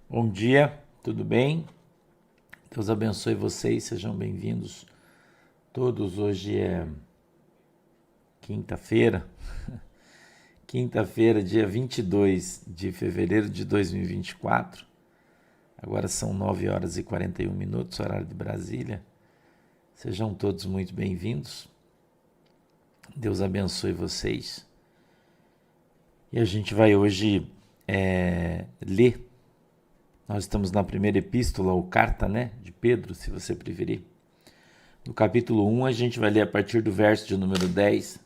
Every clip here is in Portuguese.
Bom dia, tudo bem? Deus abençoe vocês, sejam bem-vindos todos. Hoje é quinta-feira, dia 22 de fevereiro de 2024. Agora são 9 horas e 41 minutos, horário de Brasília. Sejam todos muito bem-vindos. Deus abençoe vocês. E a gente vai hoje ler. Nós estamos na primeira epístola, ou carta, de Pedro, se você preferir. No capítulo 1, a gente vai ler a partir do verso de número 10.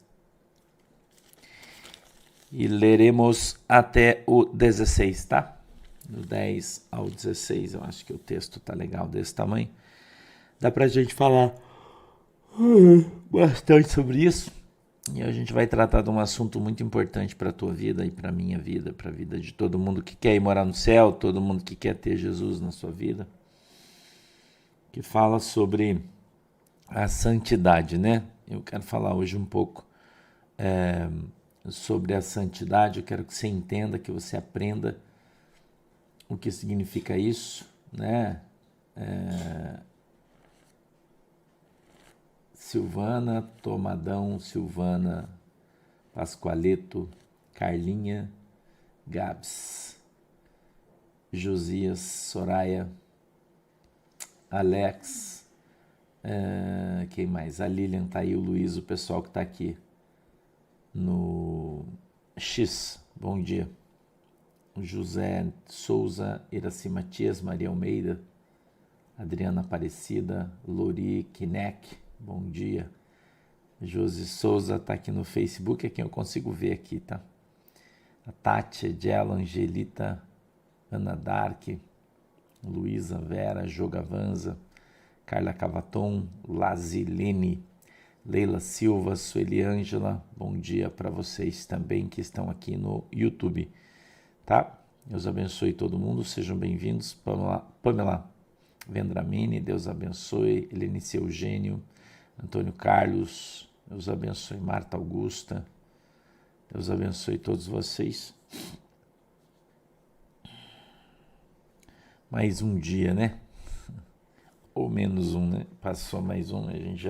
E leremos até o 16, tá? Do 10 ao 16, eu acho que o texto tá legal desse tamanho. Dá pra gente falar bastante sobre isso. E a gente vai tratar de um assunto muito importante para a tua vida e para a minha vida, para a vida de todo mundo que quer ir morar no céu, todo mundo que quer ter Jesus na sua vida. Que fala sobre a santidade, né? Eu quero falar hoje um pouco sobre a santidade. Eu quero que você entenda, que você aprenda o que significa isso, né? Silvana, Tomadão, Silvana, Pascoaleto, Carlinha, Gabs, Josias, Soraya, Alex, quem mais? A Lilian tá aí, o Luiz, o pessoal que tá aqui no X, bom dia. José Souza, Iraci Matias, Maria Almeida, Adriana Aparecida, Lori Kinek, bom dia. Josi Souza tá aqui no Facebook, é quem eu consigo ver aqui, tá? A Tati, Edela, Angelita, Ana Dark, Luísa Vera, Jogavanza, Carla Cavaton, Lazilene, Leila Silva, Sueli Ângela, bom dia para vocês também que estão aqui no YouTube, tá? Deus abençoe todo mundo, sejam bem-vindos. Pamela Vendramini, Deus abençoe. Helenice Eugênio, Antônio Carlos, Deus abençoe. Marta Augusta, Deus abençoe todos vocês. Mais um dia, né? Ou menos um, né? Passou mais um, a gente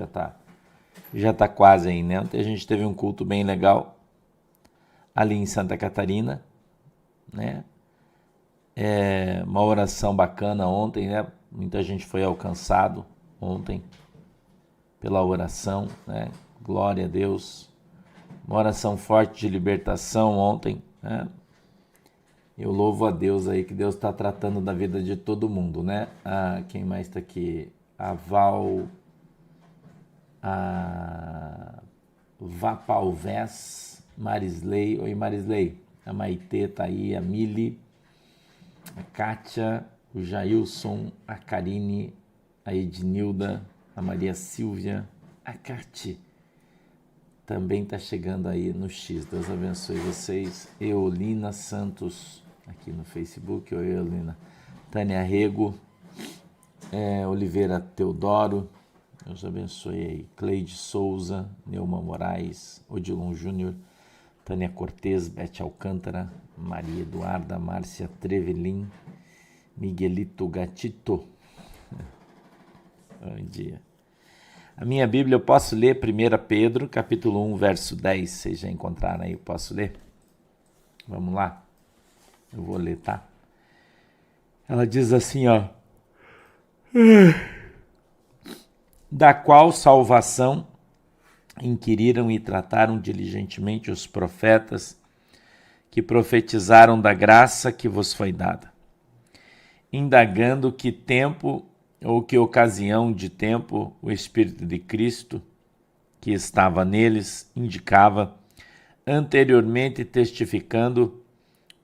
já tá quase aí, né? Ontem a gente teve um culto bem legal ali em Santa Catarina, né? Uma oração bacana ontem, né? Muita gente foi alcançado ontem pela oração, né? Glória a Deus. Uma oração forte de libertação ontem, né? Eu louvo a Deus aí, que Deus está tratando da vida de todo mundo, né? Quem mais está aqui? A Val, a Vapalvés, Marisley. Oi, Marisley. A Maitê tá aí, a Mili, a Kátia, o Jailson, a Karine, a Ednilda, a Maria Silvia, a Cati. Também está chegando aí no X. Deus abençoe vocês. Eolina Santos, aqui no Facebook. Oi, Eolina. Tânia Rego, Oliveira Teodoro. Deus abençoe aí. Cleide Souza, Neuma Moraes, Odilon Júnior, Tânia Cortez, Bete Alcântara, Maria Eduarda, Márcia Trevelin, Miguelito Gatito. Bom dia. A minha Bíblia eu posso ler 1 Pedro, capítulo 1, verso 10. Vocês já encontraram aí, eu posso ler? Vamos lá? Eu vou ler, tá? Ela diz assim, ó. Da qual salvação inquiriram e trataram diligentemente os profetas que profetizaram da graça que vos foi dada, indagando que tempo ou que ocasião de tempo o Espírito de Cristo, que estava neles, indicava, anteriormente testificando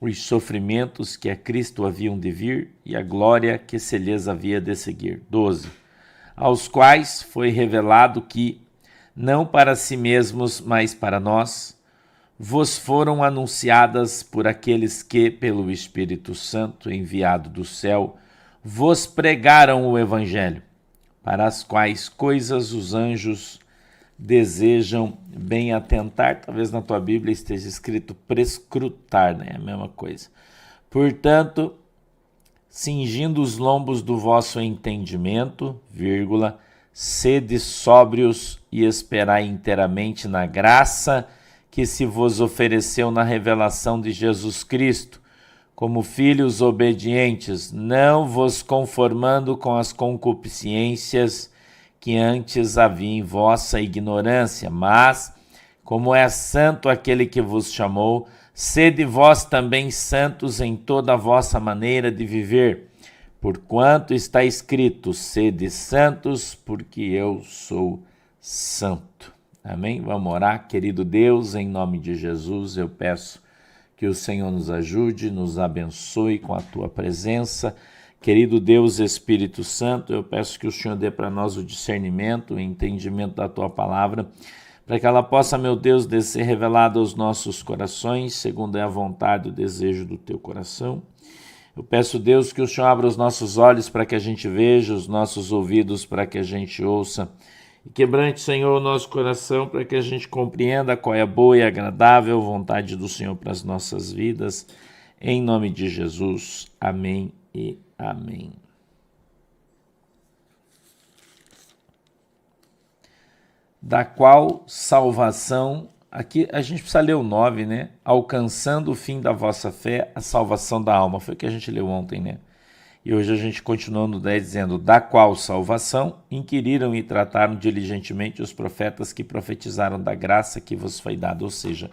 os sofrimentos que a Cristo haviam de vir e a glória que se lhes havia de seguir. 12. Aos quais foi revelado que, não para si mesmos, mas para nós, vos foram anunciadas por aqueles que, pelo Espírito Santo enviado do céu, vos pregaram o Evangelho, para as quais coisas os anjos desejam bem atentar. Talvez na tua Bíblia esteja escrito prescrutar, né? A mesma coisa. Portanto, cingindo os lombos do vosso entendimento, vírgula, sede sóbrios e esperai inteiramente na graça que se vos ofereceu na revelação de Jesus Cristo, como filhos obedientes, não vos conformando com as concupiscências que antes havia em vossa ignorância, mas, como é santo aquele que vos chamou, sede vós também santos em toda a vossa maneira de viver, porquanto está escrito, sede santos, porque eu sou santo. Amém? Vamos orar. Querido Deus, em nome de Jesus, eu peço que o Senhor nos ajude, nos abençoe com a tua presença. Querido Deus Espírito Santo, eu peço que o Senhor dê para nós o discernimento, o entendimento da tua palavra, para que ela possa, meu Deus, ser revelada aos nossos corações, segundo é a vontade e o desejo do teu coração. Eu peço, Deus, que o Senhor abra os nossos olhos para que a gente veja, os nossos ouvidos para que a gente ouça, e quebrante, Senhor, o nosso coração para que a gente compreenda qual é a boa e agradável vontade do Senhor para as nossas vidas. Em nome de Jesus. Amém e amém. Da qual salvação, aqui a gente precisa ler o 9, né? Alcançando o fim da vossa fé, a salvação da alma. Foi o que a gente leu ontem, né? E hoje a gente continua no 10 dizendo, da qual salvação inquiriram e trataram diligentemente os profetas que profetizaram da graça que vos foi dada. Ou seja,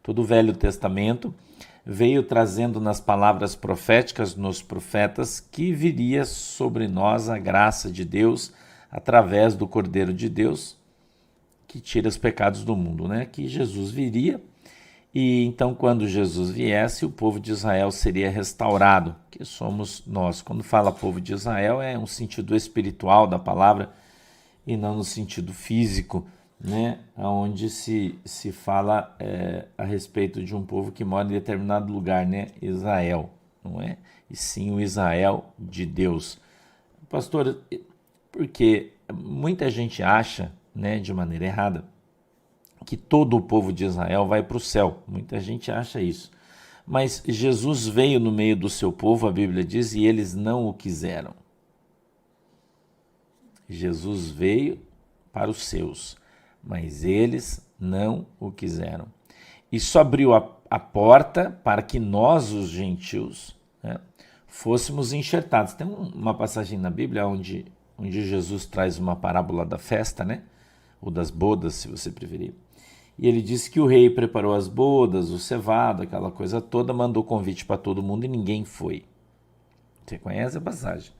todo o Velho Testamento veio trazendo nas palavras proféticas, nos profetas, que viria sobre nós a graça de Deus através do Cordeiro de Deus, que tira os pecados do mundo, né? Que Jesus viria. E então, quando Jesus viesse, o povo de Israel seria restaurado, que somos nós. Quando fala povo de Israel, é um sentido espiritual da palavra e não no sentido físico, né? Onde se fala a respeito de um povo que mora em determinado lugar, né? Israel, não é? E sim o Israel de Deus. Pastor, porque muita gente acha, né, de maneira errada, que todo o povo de Israel vai para o céu. Muita gente acha isso. Mas Jesus veio no meio do seu povo, a Bíblia diz, e eles não o quiseram. Jesus veio para os seus, mas eles não o quiseram. Isso abriu a porta para que nós, os gentios, né, fôssemos enxertados. Tem uma passagem na Bíblia onde Jesus traz uma parábola da festa, né? Ou das bodas, se você preferir. E ele disse que o rei preparou as bodas, o cevado, aquela coisa toda, mandou convite para todo mundo e ninguém foi. Você conhece a passagem,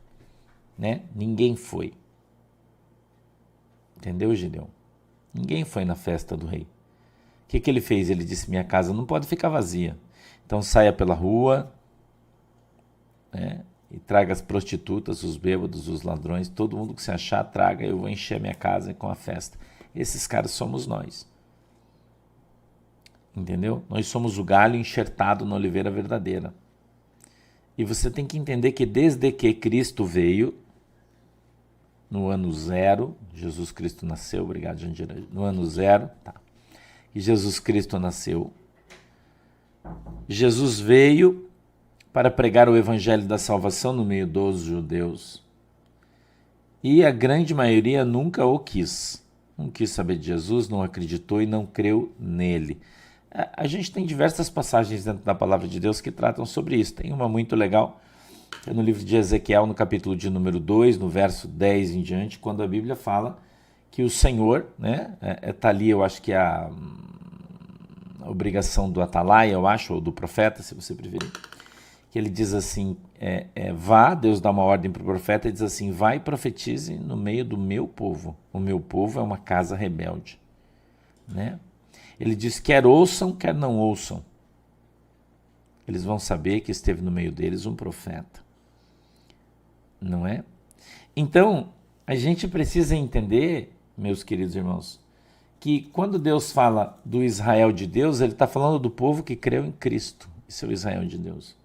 né? Ninguém foi. Entendeu, Gideão? Ninguém foi na festa do rei. O que ele fez? Ele disse, minha casa não pode ficar vazia. Então saia pela rua, né? E traga as prostitutas, os bêbados, os ladrões, todo mundo que se achar, traga, eu vou encher a minha casa com a festa. Esses caras somos nós. Entendeu? Nós somos o galho enxertado na oliveira verdadeira. E você tem que entender que desde que Cristo veio, no ano 0, Jesus Cristo nasceu, obrigado, Jandira, no ano 0, tá. E Jesus Cristo nasceu. Jesus veio para pregar o evangelho da salvação no meio dos judeus. E a grande maioria nunca o quis. Não quis saber de Jesus, não acreditou e não creu nele. A gente tem diversas passagens dentro da palavra de Deus que tratam sobre isso. Tem uma muito legal, é no livro de Ezequiel, no capítulo de número 2, no verso 10 em diante, quando a Bíblia fala que o Senhor, né, tá ali, eu acho que é a obrigação do atalaia, eu acho, ou do profeta, se você preferir, que ele diz assim, vá, Deus dá uma ordem para o profeta e diz assim, vai e profetize no meio do meu povo. O meu povo é uma casa rebelde, né? Ele diz, quer ouçam, quer não ouçam. Eles vão saber que esteve no meio deles um profeta. Não é? Então, a gente precisa entender, meus queridos irmãos, que quando Deus fala do Israel de Deus, ele está falando do povo que creu em Cristo. Esse é o Israel de Deus.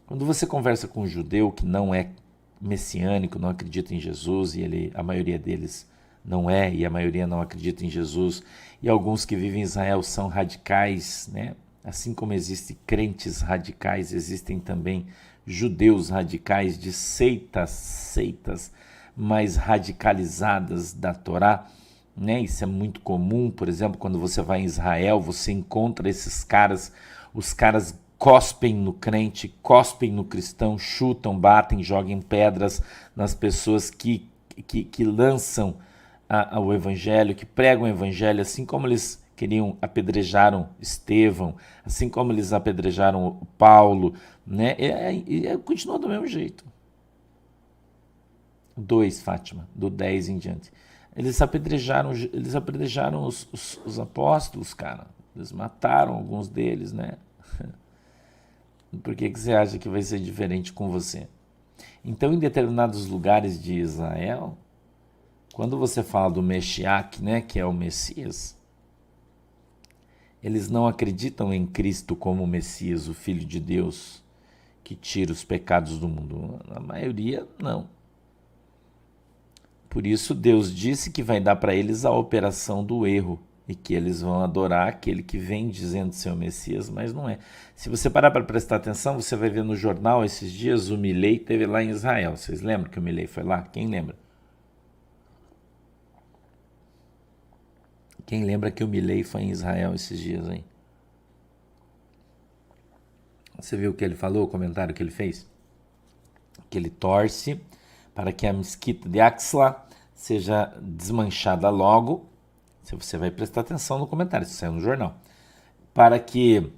Quando você conversa com um judeu que não é messiânico, não acredita em Jesus, e a maioria deles não é, e a maioria não acredita em Jesus, e alguns que vivem em Israel são radicais, né? Assim como existem crentes radicais, existem também judeus radicais de seitas mais radicalizadas da Torá, né? Isso é muito comum. Por exemplo, quando você vai em Israel, você encontra esses caras, os caras cospem no crente, cospem no cristão, chutam, batem, jogam pedras nas pessoas que lançam o evangelho, que pregam o evangelho, assim como eles apedrejaram Estevão, assim como eles apedrejaram Paulo, né? Continua do mesmo jeito. 2, Fátima, do 10 em diante. Eles apedrejaram os apóstolos, cara. Eles mataram alguns deles, né? Por que você acha que vai ser diferente com você? Então, em determinados lugares de Israel, quando você fala do Meshiach, né, que é o Messias, eles não acreditam em Cristo como o Messias, o Filho de Deus, que tira os pecados do mundo. A maioria, não. Por isso, Deus disse que vai dar para eles a operação do erro e que eles vão adorar aquele que vem dizendo ser o Messias, mas não é. Se você parar para prestar atenção, você vai ver no jornal esses dias, o Milei esteve lá em Israel. Vocês lembram que o Milei foi lá? Quem lembra? Quem lembra que o Milei foi em Israel esses dias aí? Você viu o que ele falou, o comentário que ele fez? Que ele torce para que a mesquita de Aqsa seja desmanchada logo. Se você vai prestar atenção no comentário, isso saiu no jornal. Para que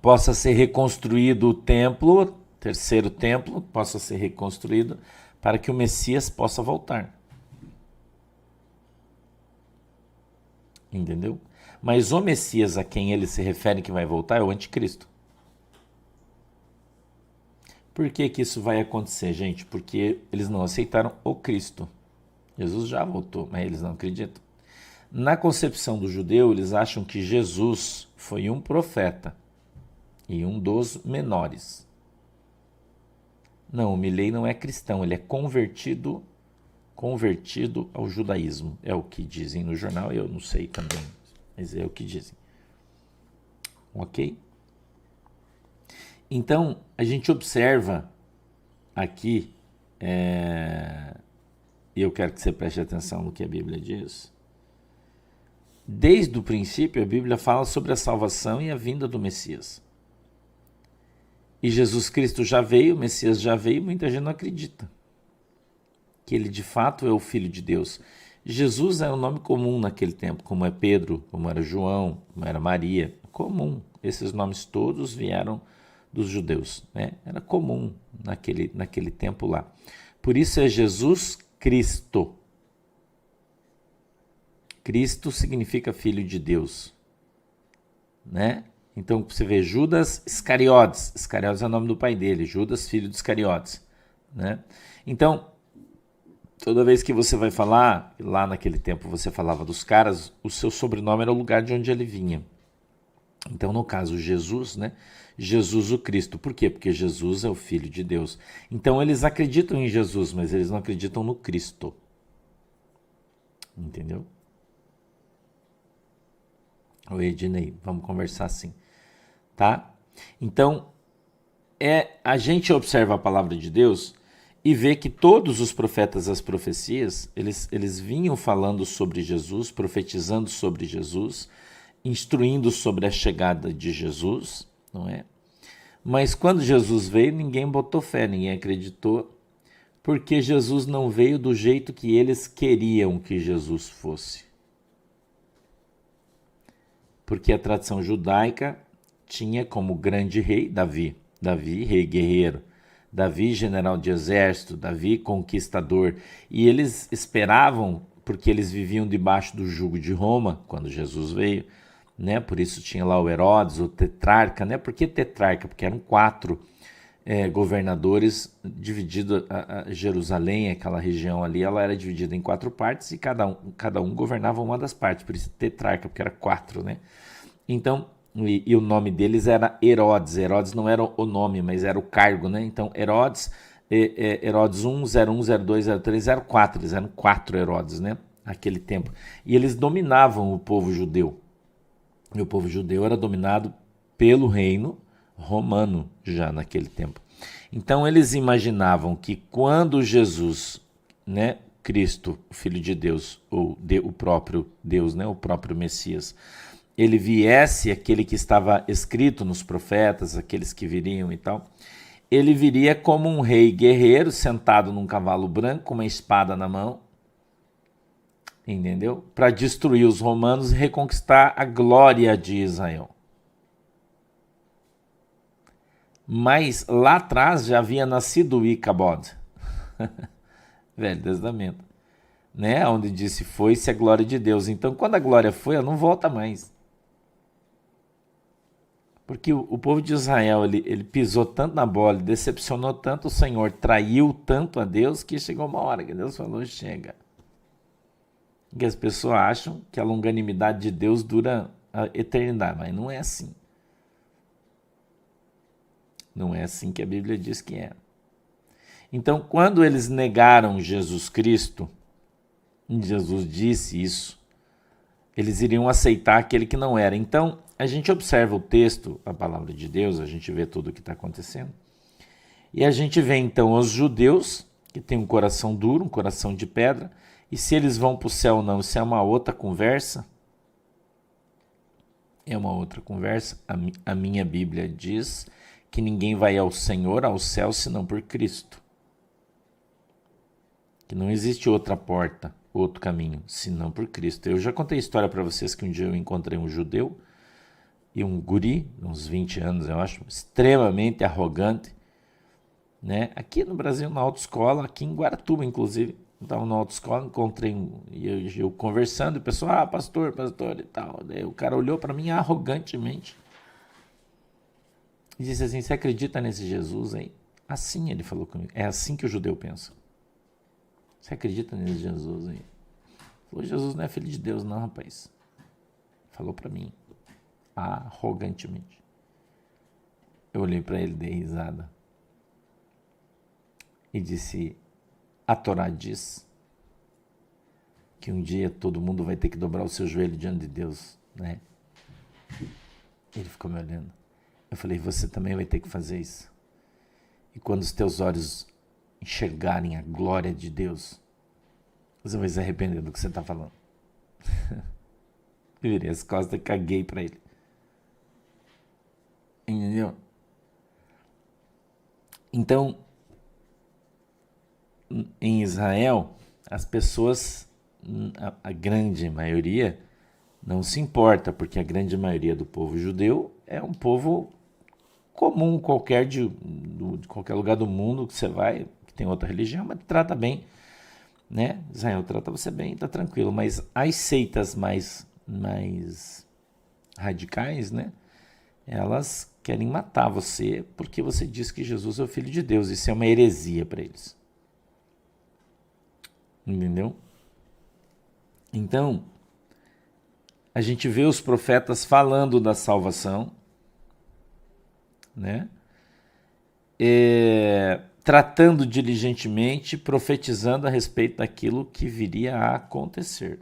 possa ser reconstruído o templo, terceiro templo, possa ser reconstruído, para que o Messias possa voltar. Entendeu? Mas o Messias a quem ele se refere que vai voltar é o anticristo. Por que isso vai acontecer, gente? Porque eles não aceitaram o Cristo. Jesus já voltou, mas eles não acreditam. Na concepção do judeu, eles acham que Jesus foi um profeta e um dos menores. Não, o Milei não é cristão, ele é convertido ao judaísmo. É o que dizem no jornal, eu não sei também, mas é o que dizem. Ok? Então, a gente observa aqui, e eu quero que você preste atenção no que a Bíblia diz. Desde o princípio, a Bíblia fala sobre a salvação e a vinda do Messias. E Jesus Cristo já veio, o Messias já veio, muita gente não acredita que ele de fato é o Filho de Deus. Jesus era um nome comum naquele tempo, como é Pedro, como era João, como era Maria. Comum. Esses nomes todos vieram dos judeus, né? Era comum naquele tempo lá. Por isso é Jesus Cristo. Cristo significa Filho de Deus, né? Então você vê Judas Iscariotes. Iscariotes é o nome do pai dele, Judas, filho de Iscariotes, né? Então, toda vez que você vai falar, lá naquele tempo você falava dos caras, o seu sobrenome era o lugar de onde ele vinha. Então, no caso, Jesus, né? Jesus o Cristo. Por quê? Porque Jesus é o Filho de Deus. Então, eles acreditam em Jesus, mas eles não acreditam no Cristo. Entendeu? Oi, Ednei, vamos conversar assim, tá? Então, a gente observa a palavra de Deus e vê que todos os profetas, as profecias, eles vinham falando sobre Jesus, profetizando sobre Jesus, instruindo sobre a chegada de Jesus, não é? Mas quando Jesus veio, ninguém botou fé, ninguém acreditou, porque Jesus não veio do jeito que eles queriam que Jesus fosse. Porque a tradição judaica tinha como grande rei Davi. Davi, rei guerreiro. Davi, general de exército. Davi, conquistador. E eles esperavam, porque eles viviam debaixo do jugo de Roma, quando Jesus veio, né? Por isso tinha lá o Herodes, o tetrarca, né? Por que tetrarca? Porque eram 4 governadores divididos. A Jerusalém, aquela região ali, ela era dividida em 4 partes e cada um governava uma das partes, por isso tetrarca, porque era 4, né? Então, e o nome deles era Herodes. Herodes não era o nome, mas era o cargo, né? Então, Herodes 1, 01, 02, 03, 04, eles eram 4 Herodes, né? Naquele tempo. E eles dominavam o povo judeu. E o povo judeu era dominado pelo reino romano já naquele tempo. Então eles imaginavam que quando Jesus, né, Cristo, o Filho de Deus, ou o próprio Deus, né, o próprio Messias, ele viesse, aquele que estava escrito nos profetas, aqueles que viriam e tal, ele viria como um rei guerreiro, sentado num cavalo branco, com uma espada na mão, entendeu? Para destruir os romanos e reconquistar a glória de Israel. Mas lá atrás já havia nascido o Icabod, Velho Testamento, né? Onde disse, foi-se a glória de Deus. Então, quando a glória foi, ela não volta mais. Porque o povo de Israel, ele pisou tanto na bola, decepcionou tanto o Senhor, traiu tanto a Deus, que chegou uma hora que Deus falou, chega. Que as pessoas acham que a longanimidade de Deus dura a eternidade, mas não é assim. Não é assim que a Bíblia diz que é. Então, quando eles negaram Jesus Cristo, Jesus disse isso, eles iriam aceitar aquele que não era. Então, a gente observa o texto, a palavra de Deus, a gente vê tudo o que está acontecendo. E a gente vê, então, os judeus, que têm um coração duro, um coração de pedra, e se eles vão para o céu ou não, isso é uma outra conversa. É uma outra conversa. A minha Bíblia diz que ninguém vai ao Senhor, ao céu, senão por Cristo. Que não existe outra porta, outro caminho, senão por Cristo. Eu já contei a história para vocês que um dia eu encontrei um judeu e um guri, uns 20 anos, eu acho, extremamente arrogante, né? Aqui no Brasil, na autoescola, aqui em Guaratuba, inclusive, eu estava na autoescola, encontrei eu conversando, e o pessoal, pastor e tal. Daí o cara olhou para mim arrogantemente e disse assim, você acredita nesse Jesus aí? Assim ele falou comigo, é assim que o judeu pensa. Você acredita nesse Jesus aí? Falou, Jesus não é filho de Deus não, rapaz. Falou para mim, arrogantemente. Eu olhei para ele, dei risada e disse, a Torá diz que um dia todo mundo vai ter que dobrar o seu joelho diante de Deus, né? Ele ficou me olhando. Eu falei, você também vai ter que fazer isso. E quando os teus olhos enxergarem a glória de Deus, você vai se arrepender do que você está falando. Eu virei as costas e caguei para ele. Entendeu? Então, em Israel, as pessoas, a grande maioria, não se importa, porque a grande maioria do povo judeu é um povo comum, qualquer de qualquer lugar do mundo que você vai, que tem outra religião, mas trata bem, né? Israel trata você bem, tá tranquilo, mas as seitas mais radicais, né? Elas querem matar você porque você diz que Jesus é o Filho de Deus. Isso é uma heresia para eles. Entendeu? Então, a gente vê os profetas falando da salvação, né? Tratando diligentemente, profetizando a respeito daquilo que viria a acontecer.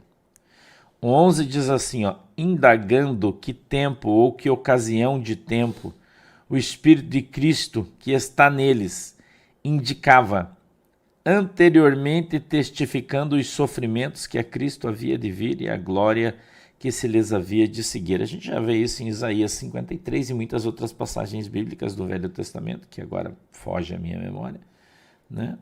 O 11 diz assim, ó, indagando que tempo ou que ocasião de tempo o Espírito de Cristo que está neles indicava, anteriormente testificando os sofrimentos que a Cristo havia de vir e a glória que se lhes havia de seguir. A gente já vê isso em Isaías 53 e muitas outras passagens bíblicas do Velho Testamento, que agora foge à minha memória, né?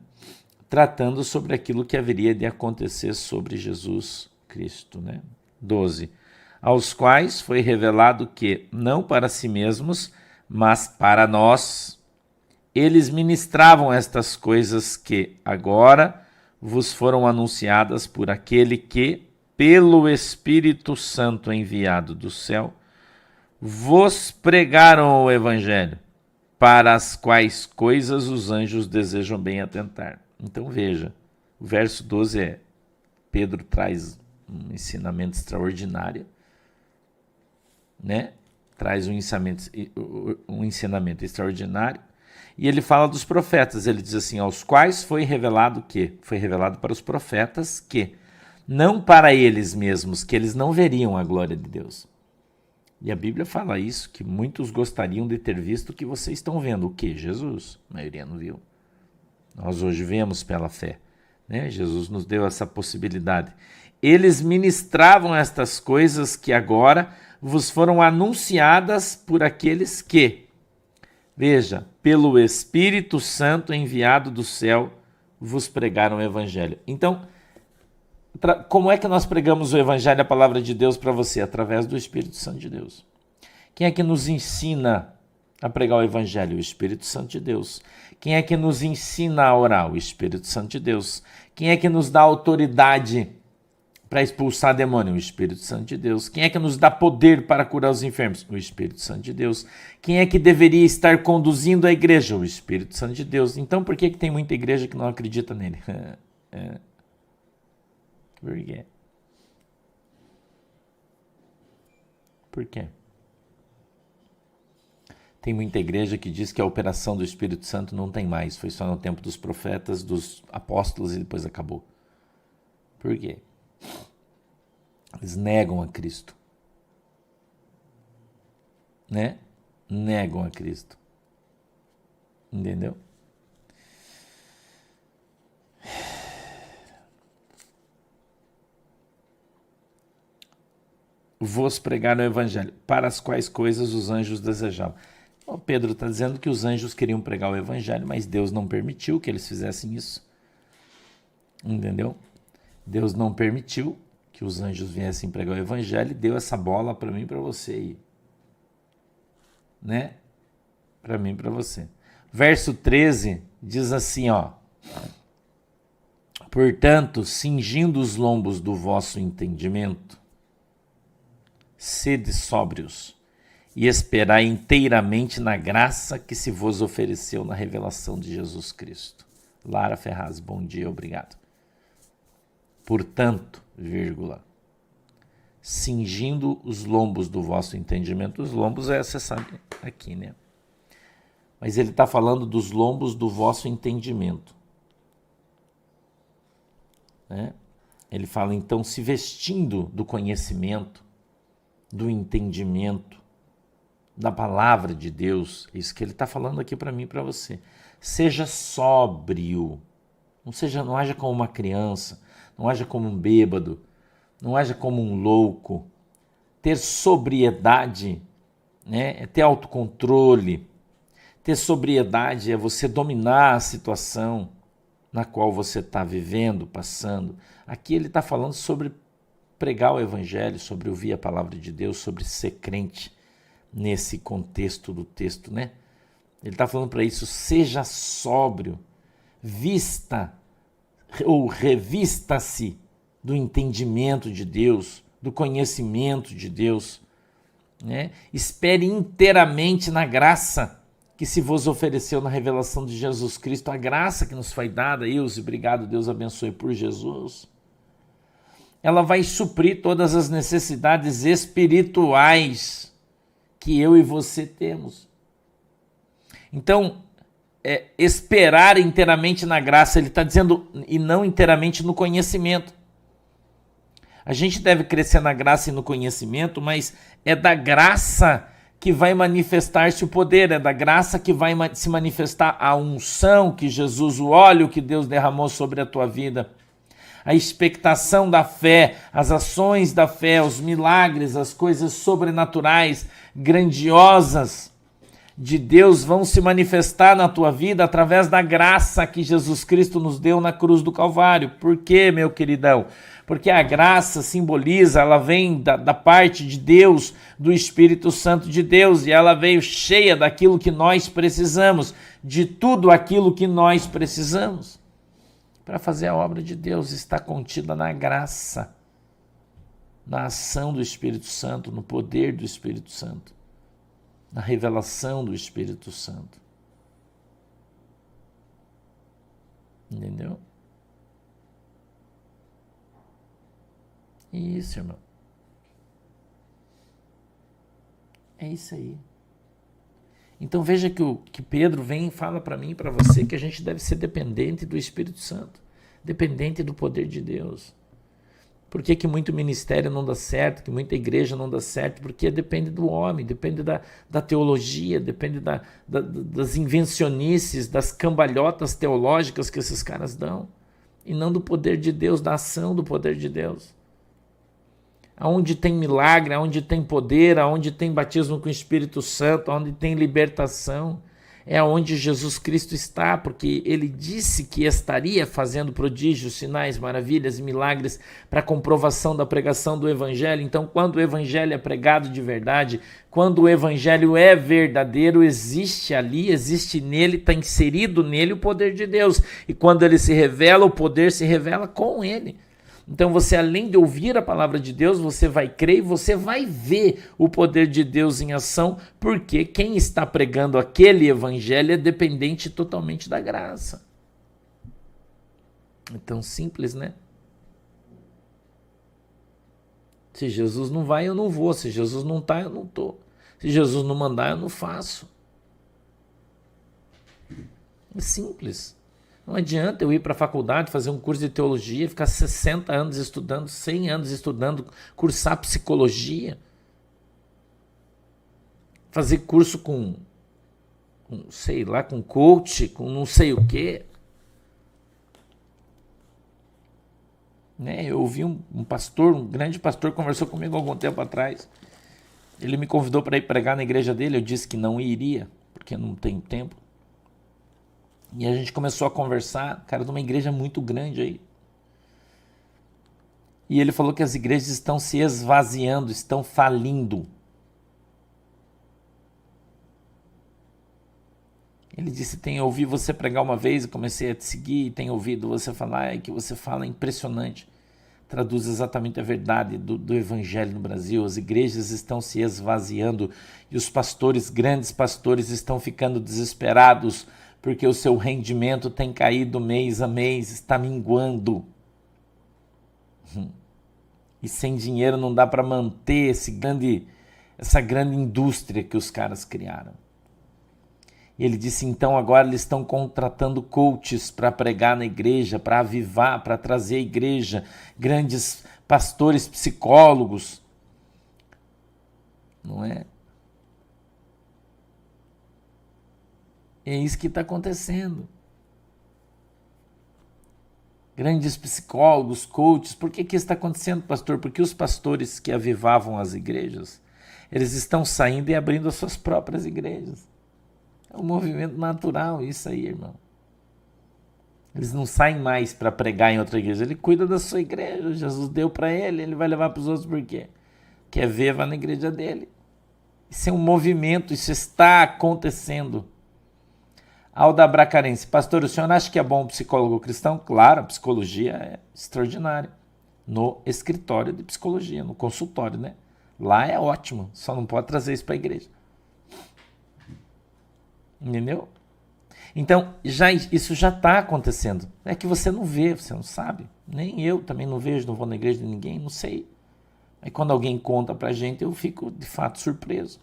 Tratando sobre aquilo que haveria de acontecer sobre Jesus Cristo, né? 12. Aos quais foi revelado que, não para si mesmos, mas para nós, eles ministravam estas coisas que agora vos foram anunciadas por aquele que, pelo Espírito Santo enviado do céu, vos pregaram o Evangelho, para as quais coisas os anjos desejam bem atentar. Então veja, o verso 12 Pedro traz um ensinamento extraordinário, né? Traz um ensinamento extraordinário, e ele fala dos profetas, ele diz assim, aos quais foi revelado que? Foi revelado para os profetas que, não para eles mesmos, que eles não veriam a glória de Deus, E a Bíblia fala isso, que muitos gostariam de ter visto o que vocês estão vendo. O que? Jesus. A maioria não viu. Nós hoje vemos pela fé, né? Jesus nos deu essa possibilidade. Eles ministravam estas coisas que agora vos foram anunciadas por aqueles que, veja, pelo Espírito Santo enviado do céu, vos pregaram o Evangelho. Então, como é que nós pregamos o Evangelho, a palavra de Deus para você? Através do Espírito Santo de Deus. Quem é que nos ensina a pregar o Evangelho? O Espírito Santo de Deus. Quem é que nos ensina a orar? O Espírito Santo de Deus. Quem é que nos dá autoridade para expulsar demônio? O Espírito Santo de Deus. Quem é que nos dá poder para curar os enfermos? O Espírito Santo de Deus. Quem é que deveria estar conduzindo a igreja? O Espírito Santo de Deus. Então por que tem muita igreja que não acredita nele? Por quê? Por quê? Tem muita igreja que diz que a operação do Espírito Santo não tem mais. Foi só no tempo dos profetas, dos apóstolos e depois acabou. Por quê? Eles negam a Cristo. Né? Negam a Cristo. Entendeu? Vos pregaram o Evangelho, para as quais coisas os anjos desejavam. O Pedro está dizendo que os anjos queriam pregar o Evangelho, mas Deus não permitiu que eles fizessem isso. Entendeu? Deus não permitiu que os anjos viessem pregar o Evangelho e deu essa bola para mim e para você aí. Né? Para mim e para você. Verso 13 diz assim, ó. Portanto, cingindo os lombos do vosso entendimento, sede sóbrios e esperai inteiramente na graça que se vos ofereceu na revelação de Jesus Cristo. Lara Ferraz, bom dia, obrigado. Portanto, vírgula, cingindo os lombos do vosso entendimento. Os lombos você sabe aqui, né? Mas ele está falando dos lombos do vosso entendimento. Né? Ele fala, então, se vestindo do conhecimento, do entendimento, da palavra de Deus, isso que ele está falando aqui para mim e para você. Seja sóbrio, não haja como uma criança, não haja como um bêbado, não haja como um louco. Ter sobriedade, né, é ter autocontrole. Ter sobriedade é você dominar a situação na qual você está vivendo, passando. Aqui ele está falando sobre pregar o Evangelho, sobre ouvir a palavra de Deus, sobre ser crente nesse contexto do texto, né? Ele está falando para isso, seja sóbrio, vista ou revista-se do entendimento de Deus, do conhecimento de Deus, né? Espere inteiramente na graça que se vos ofereceu na revelação de Jesus Cristo, a graça que nos foi dada, Ilse, obrigado, Deus abençoe por Jesus. Ela vai suprir todas as necessidades espirituais que eu e você temos. Então, esperar inteiramente na graça, ele está dizendo, e não inteiramente no conhecimento. A gente deve crescer na graça e no conhecimento, mas é da graça que vai manifestar-se o poder, é da graça que vai se manifestar a unção que Jesus, o óleo que Deus derramou sobre a tua vida. A expectação da fé, as ações da fé, os milagres, as coisas sobrenaturais, grandiosas de Deus vão se manifestar na tua vida através da graça que Jesus Cristo nos deu na cruz do Calvário. Por quê, meu queridão? Porque a graça simboliza, ela vem da parte de Deus, do Espírito Santo de Deus, e ela veio cheia daquilo que nós precisamos, de tudo aquilo que nós precisamos. Para fazer a obra de Deus está contida na graça, na ação do Espírito Santo, no poder do Espírito Santo, na revelação do Espírito Santo. Entendeu? Isso, irmão. É isso aí. Então veja que Pedro vem e fala para mim e para você que a gente deve ser dependente do Espírito Santo, dependente do poder de Deus. Por que muito ministério não dá certo, que muita igreja não dá certo? Porque depende do homem, depende da teologia, depende das invencionices, das cambalhotas teológicas que esses caras dão, e não do poder de Deus, da ação do poder de Deus. Aonde tem milagre, aonde tem poder, aonde tem batismo com o Espírito Santo, aonde tem libertação, é onde Jesus Cristo está, porque ele disse que estaria fazendo prodígios, sinais, maravilhas e milagres para comprovação da pregação do Evangelho. Então, quando o Evangelho é pregado de verdade, quando o Evangelho é verdadeiro, existe ali, existe nele, está inserido nele o poder de Deus. E quando ele se revela, o poder se revela com ele. Então você, além de ouvir a palavra de Deus, você vai crer e você vai ver o poder de Deus em ação, porque quem está pregando aquele evangelho é dependente totalmente da graça. É tão simples, né? Se Jesus não vai, eu não vou. Se Jesus não está, eu não estou. Se Jesus não mandar, eu não faço. É simples. Não adianta eu ir para a faculdade, fazer um curso de teologia, ficar 60 anos estudando, 100 anos estudando, cursar psicologia, fazer curso com sei lá, com coach, com não sei o quê. Né? Eu ouvi um pastor, um grande pastor, conversou comigo há algum tempo atrás. Ele me convidou para ir pregar na igreja dele, eu disse que não iria, porque não tenho tempo. E a gente começou a conversar, cara, de uma igreja muito grande aí. E ele falou que as igrejas estão se esvaziando, estão falindo. Ele disse, tenho ouvido você pregar uma vez, eu comecei a te seguir, tenho ouvido você falar, que você fala é impressionante. Traduz exatamente a verdade do evangelho no Brasil. As igrejas estão se esvaziando e os pastores, grandes pastores, estão ficando desesperados, porque o seu rendimento tem caído mês a mês, está minguando. E sem dinheiro não dá para manter essa grande indústria que os caras criaram. E ele disse, então agora eles estão contratando coaches para pregar na igreja, para avivar, para trazer à igreja, grandes pastores, psicólogos. Não é? É isso que está acontecendo. Grandes psicólogos, coaches. Por que isso está acontecendo, pastor? Porque os pastores que avivavam as igrejas, eles estão saindo e abrindo as suas próprias igrejas. É um movimento natural isso aí, irmão. Eles não saem mais para pregar em outra igreja. Ele cuida da sua igreja. Jesus deu para ele, ele vai levar para os outros por quê? Quer ver, vai na igreja dele. Isso é um movimento, isso está acontecendo. Alda Bracarense, pastor, o senhor acha que é bom um psicólogo cristão? Claro, a psicologia é extraordinária. No escritório de psicologia, no consultório, né? Lá é ótimo, só não pode trazer isso para a igreja. Entendeu? Então, isso já está acontecendo. É que você não vê, você não sabe. Nem eu também não vejo, não vou na igreja de ninguém, não sei. Aí quando alguém conta pra gente, eu fico de fato surpreso.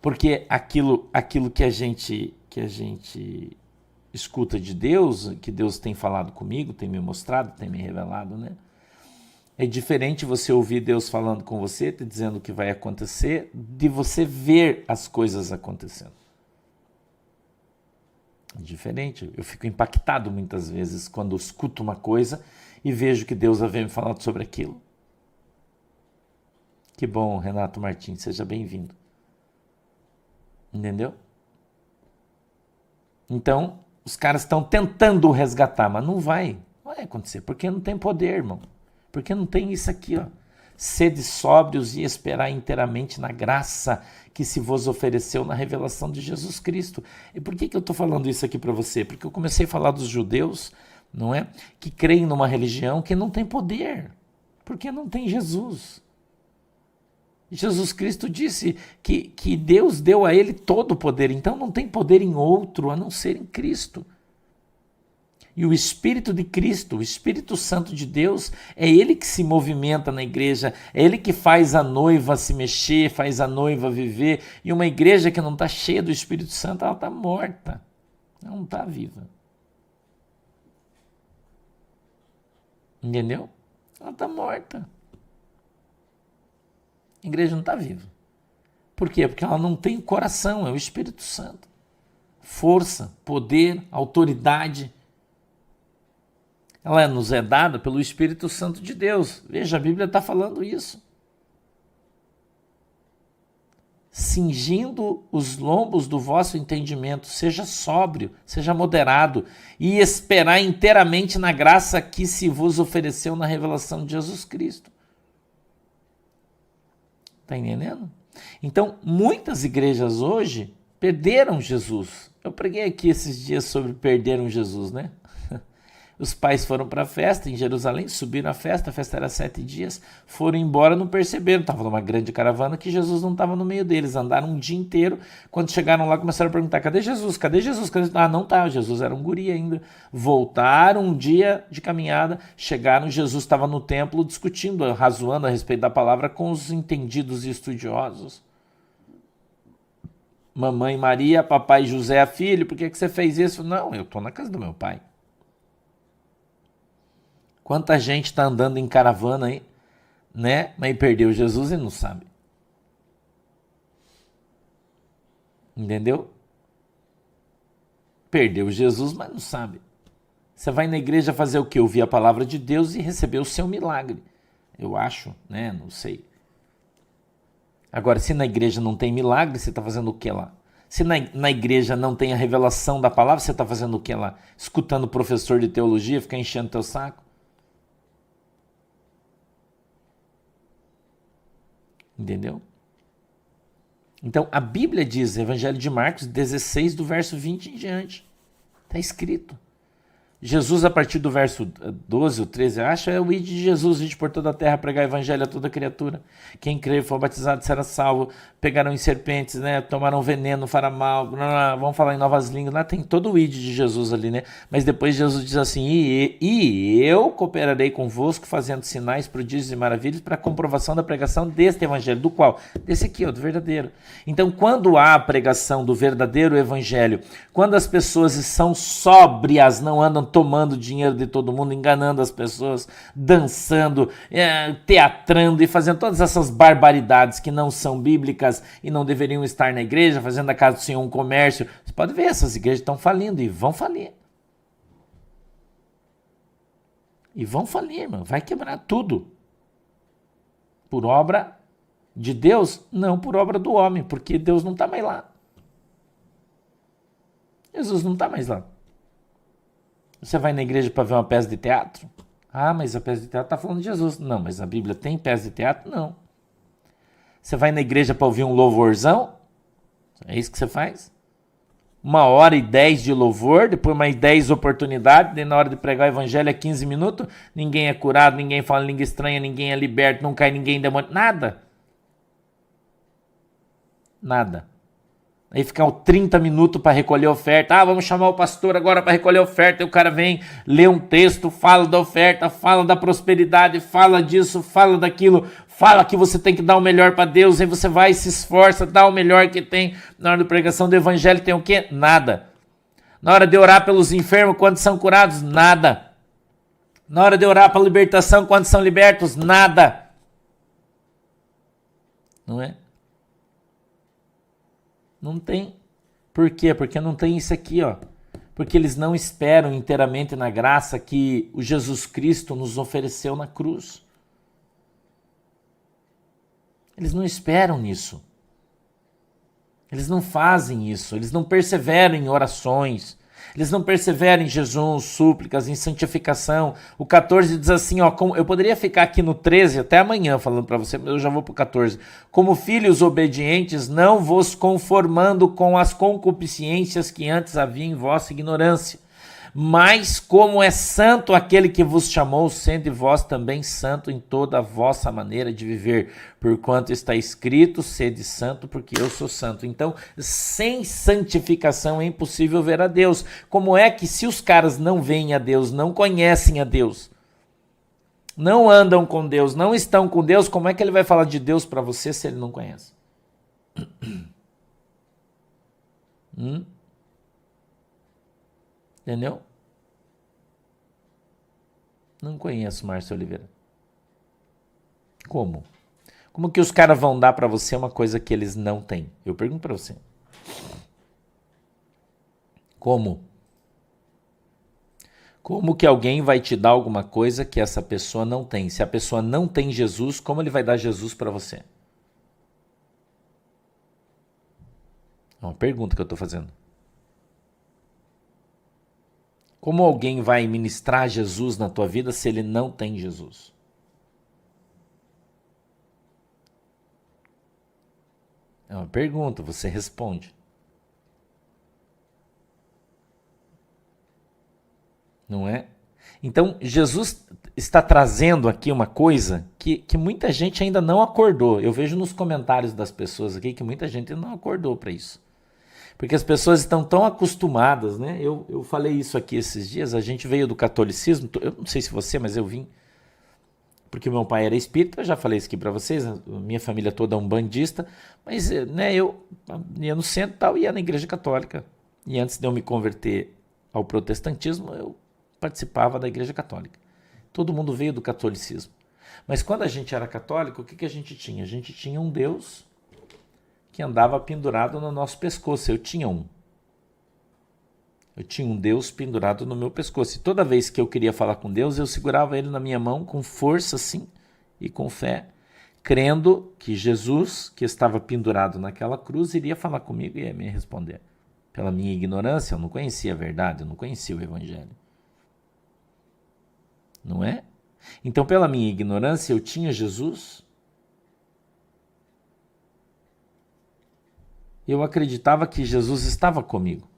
Porque aquilo que a gente escuta de Deus, que Deus tem falado comigo, tem me mostrado, tem me revelado, né? É diferente você ouvir Deus falando com você, te dizendo o que vai acontecer, de você ver as coisas acontecendo. É diferente. Eu fico impactado muitas vezes quando eu escuto uma coisa e vejo que Deus havia me falado sobre aquilo. Que bom, Renato Martins, seja bem-vindo. Entendeu? Então, os caras estão tentando resgatar, mas não vai acontecer, porque não tem poder, irmão. Porque não tem isso aqui, ó. Sede sóbrios e esperar inteiramente na graça que se vos ofereceu na revelação de Jesus Cristo. E por que eu estou falando isso aqui para você? Porque eu comecei a falar dos judeus, não é? Que creem numa religião que não tem poder, porque não tem Jesus. Jesus Cristo disse que Deus deu a ele todo o poder, então não tem poder em outro a não ser em Cristo. E o Espírito de Cristo, o Espírito Santo de Deus, é ele que se movimenta na igreja, é ele que faz a noiva se mexer, faz a noiva viver. E uma igreja que não está cheia do Espírito Santo, ela está morta, ela não está viva. Entendeu? Ela está morta. A igreja não está viva. Por quê? Porque ela não tem coração, é o Espírito Santo. Força, poder, autoridade. Ela nos é dada pelo Espírito Santo de Deus. Veja, a Bíblia está falando isso. Cingindo os lombos do vosso entendimento, seja sóbrio, seja moderado, e esperar inteiramente na graça que se vos ofereceu na revelação de Jesus Cristo. Está entendendo? Então, muitas igrejas hoje perderam Jesus. Eu preguei aqui esses dias sobre perderam Jesus, né? Os pais foram para a festa em Jerusalém, subiram a festa era 7 dias, foram embora, não perceberam, estava numa grande caravana que Jesus não estava no meio deles, andaram um dia inteiro, quando chegaram lá começaram a perguntar, cadê Jesus? Cadê Jesus? Ah, não tá, Jesus era um guri ainda. Voltaram um dia de caminhada, chegaram, Jesus estava no templo discutindo, razoando a respeito da palavra com os entendidos e estudiosos. Mamãe Maria, papai José, filho, por que você fez isso? Não, eu estou na casa do meu pai. Quanta gente está andando em caravana aí, né? Mas perdeu Jesus e não sabe. Entendeu? Perdeu Jesus, mas não sabe. Você vai na igreja fazer o quê? Ouvir a palavra de Deus e receber o seu milagre. Eu acho, né? Não sei. Agora, se na igreja não tem milagre, você está fazendo o que lá? Se na igreja não tem a revelação da palavra, você está fazendo o que lá? Escutando o professor de teologia, ficar enchendo teu saco? Entendeu? Então, a Bíblia diz, Evangelho de Marcos 16, do verso 20 em diante. Está escrito. Jesus, a partir do verso 12 ou 13, acha, é o ide de Jesus, ide por toda a terra, pregar evangelho a toda criatura. Quem crer e for batizado será salvo, pegarão em serpentes, né? Tomarão veneno, fará mal, vão falar em novas línguas. Lá tem todo o ide de Jesus ali, né? Mas depois Jesus diz assim, e eu cooperarei convosco, fazendo sinais, prodígios e maravilhas para a comprovação da pregação deste evangelho. Do qual? Desse aqui, ó, do verdadeiro. Então, quando há a pregação do verdadeiro evangelho, quando as pessoas são sóbrias, não andam tomando dinheiro de todo mundo, enganando as pessoas, dançando, teatrando e fazendo todas essas barbaridades que não são bíblicas e não deveriam estar na igreja, fazendo da casa do Senhor um comércio. Você pode ver, essas igrejas estão falindo e vão falir. E vão falir, irmão. Vai quebrar tudo. Por obra de Deus? Não por obra do homem, porque Deus não está mais lá. Jesus não está mais lá. Você vai na igreja para ver uma peça de teatro? Ah, mas a peça de teatro está falando de Jesus. Não, mas a Bíblia tem peça de teatro? Não. Você vai na igreja para ouvir um louvorzão? É isso que você faz? 1h10 de louvor, depois mais 10 oportunidades, daí na hora de pregar o evangelho é 15 minutos, ninguém é curado, ninguém fala língua estranha, ninguém é liberto, não cai ninguém em demônio, nada. Nada. Aí ficar 30 minutos para recolher oferta. Ah, vamos chamar o pastor agora para recolher oferta. E o cara vem, lê um texto, fala da oferta, fala da prosperidade, fala disso, fala daquilo, fala que você tem que dar o melhor para Deus. Aí você vai, se esforça, dá o melhor que tem. Na hora da pregação do evangelho tem o quê? Nada. Na hora de orar pelos enfermos, quantos são curados? Nada. Na hora de orar para a libertação, quantos são libertos? Nada. Não é? Não tem. Por quê? Porque não tem isso aqui, ó. Porque eles não esperam inteiramente na graça que o Jesus Cristo nos ofereceu na cruz. Eles não esperam nisso. Eles não fazem isso. Eles não perseveram em orações. Eles não perseveram em jejuns, súplicas, em santificação. O 14 diz assim, ó, eu poderia ficar aqui no 13 até amanhã falando para você, mas eu já vou para o 14. Como filhos obedientes, não vos conformando com as concupiscências que antes havia em vossa ignorância. Mas como é santo aquele que vos chamou, sede vós também santo em toda a vossa maneira de viver, porquanto está escrito, sede santo, porque eu sou santo. Então, sem santificação é impossível ver a Deus. Como é que se os caras não veem a Deus, não conhecem a Deus, não andam com Deus, não estão com Deus, como é que ele vai falar de Deus para você se ele não conhece? Entendeu? Não conheço Márcio Oliveira. Como? Como que os caras vão dar para você uma coisa que eles não têm? Eu pergunto para você. Como? Como que alguém vai te dar alguma coisa que essa pessoa não tem? Se a pessoa não tem Jesus, como ele vai dar Jesus para você? É uma pergunta que eu estou fazendo. Como alguém vai ministrar Jesus na tua vida se ele não tem Jesus? É uma pergunta, você responde. Não é? Então, Jesus está trazendo aqui uma coisa que muita gente ainda não acordou. Eu vejo nos comentários das pessoas aqui que muita gente não acordou para isso. Porque as pessoas estão tão acostumadas, né? Eu falei isso aqui esses dias, a gente veio do catolicismo, eu não sei se você, mas eu vim porque meu pai era espírita, eu já falei isso aqui para vocês, minha família toda é umbandista, mas né, eu ia no centro e tal, ia na igreja católica. E antes de eu me converter ao protestantismo, eu participava da igreja católica. Todo mundo veio do catolicismo. Mas quando a gente era católico, o que a gente tinha? A gente tinha um Deus que andava pendurado no nosso pescoço. Eu tinha um Deus pendurado no meu pescoço. E toda vez que eu queria falar com Deus, eu segurava ele na minha mão com força assim e com fé, crendo que Jesus, que estava pendurado naquela cruz, iria falar comigo e ia me responder. Pela minha ignorância, eu não conhecia a verdade, eu não conhecia o evangelho. Não é? Então, pela minha ignorância, eu tinha Jesus. Eu acreditava que Jesus estava comigo.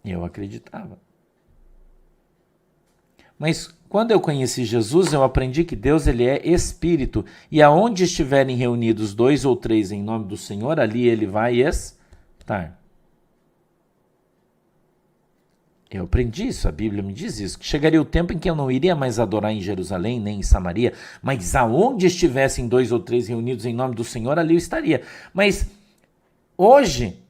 Eu acreditava. Mas quando eu conheci Jesus, eu aprendi que Deus ele é Espírito. E aonde estiverem reunidos 2 ou 3 em nome do Senhor, ali ele vai estar. Eu aprendi isso, a Bíblia me diz isso. Que chegaria o tempo em que eu não iria mais adorar em Jerusalém, nem em Samaria, mas aonde estivessem 2 ou 3 reunidos em nome do Senhor, ali eu estaria. Mas hoje,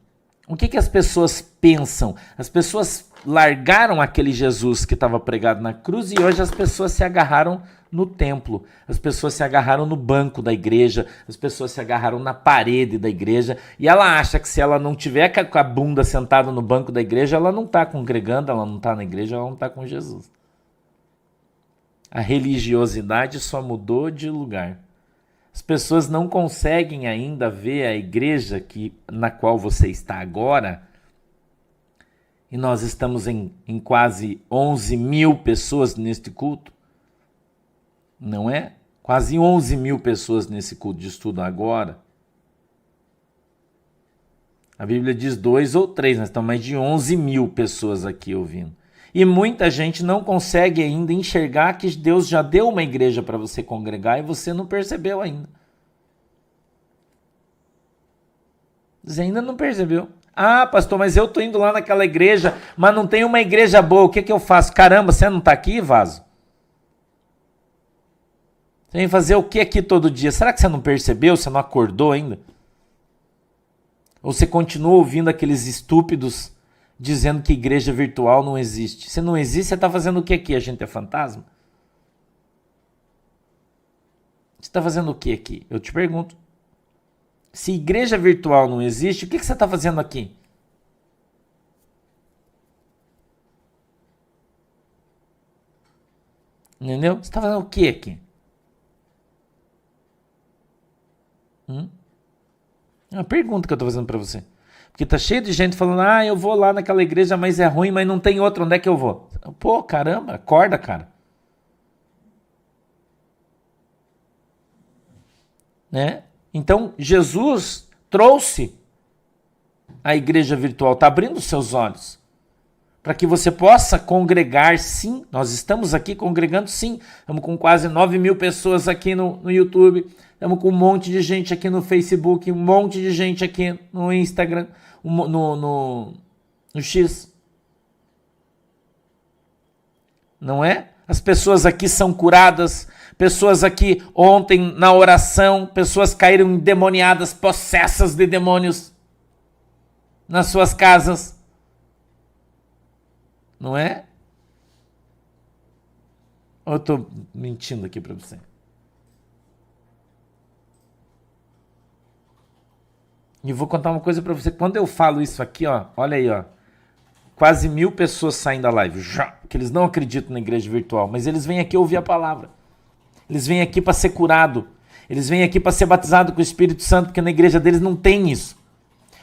o que as pessoas pensam? As pessoas largaram aquele Jesus que estava pregado na cruz e hoje as pessoas se agarraram no templo, as pessoas se agarraram no banco da igreja, as pessoas se agarraram na parede da igreja e ela acha que se ela não tiver com a bunda sentada no banco da igreja, ela não está congregando, ela não está na igreja, ela não está com Jesus. A religiosidade só mudou de lugar. As pessoas não conseguem ainda ver a igreja na qual você está agora. E nós estamos em quase 11 mil pessoas neste culto. Não é? Quase 11 mil pessoas nesse culto de estudo agora. A Bíblia diz 2 ou 3, nós estamos mais de 11 mil pessoas aqui ouvindo. E muita gente não consegue ainda enxergar que Deus já deu uma igreja para você congregar e você não percebeu ainda. Você ainda não percebeu. Ah, pastor, mas eu estou indo lá naquela igreja, mas não tem uma igreja boa, o que eu faço? Caramba, você não está aqui, vaso? Você vem fazer o que aqui todo dia? Será que você não percebeu? Você não acordou ainda? Ou você continua ouvindo aqueles estúpidos dizendo que igreja virtual não existe? Se não existe, você está fazendo o que aqui? A gente é fantasma? Você está fazendo o que aqui? Eu te pergunto. Se igreja virtual não existe, o que você está fazendo aqui? Entendeu? Você está fazendo o que aqui? É uma pergunta que eu estou fazendo para você. Porque tá cheio de gente falando, eu vou lá naquela igreja, mas é ruim, mas não tem outra, onde é que eu vou? Pô, caramba, acorda, cara. Né? Então, Jesus trouxe a igreja virtual, está abrindo seus olhos, para que você possa congregar, sim. Nós estamos aqui congregando, sim. Estamos com quase 9 mil pessoas aqui no YouTube, estamos com um monte de gente aqui no Facebook, um monte de gente aqui no Instagram, no X. Não é? As pessoas aqui são curadas, pessoas aqui ontem na oração, pessoas caíram endemoniadas, possessas de demônios nas suas casas. Não é? Ou eu tô mentindo aqui para você? E vou contar uma coisa para você. Quando eu falo isso aqui, ó, olha aí, ó. Quase 1000 pessoas saem da live. Já, que eles não acreditam na igreja virtual, mas eles vêm aqui ouvir a palavra. Eles vêm aqui para ser curado. Eles vêm aqui para ser batizado com o Espírito Santo, porque na igreja deles não tem isso.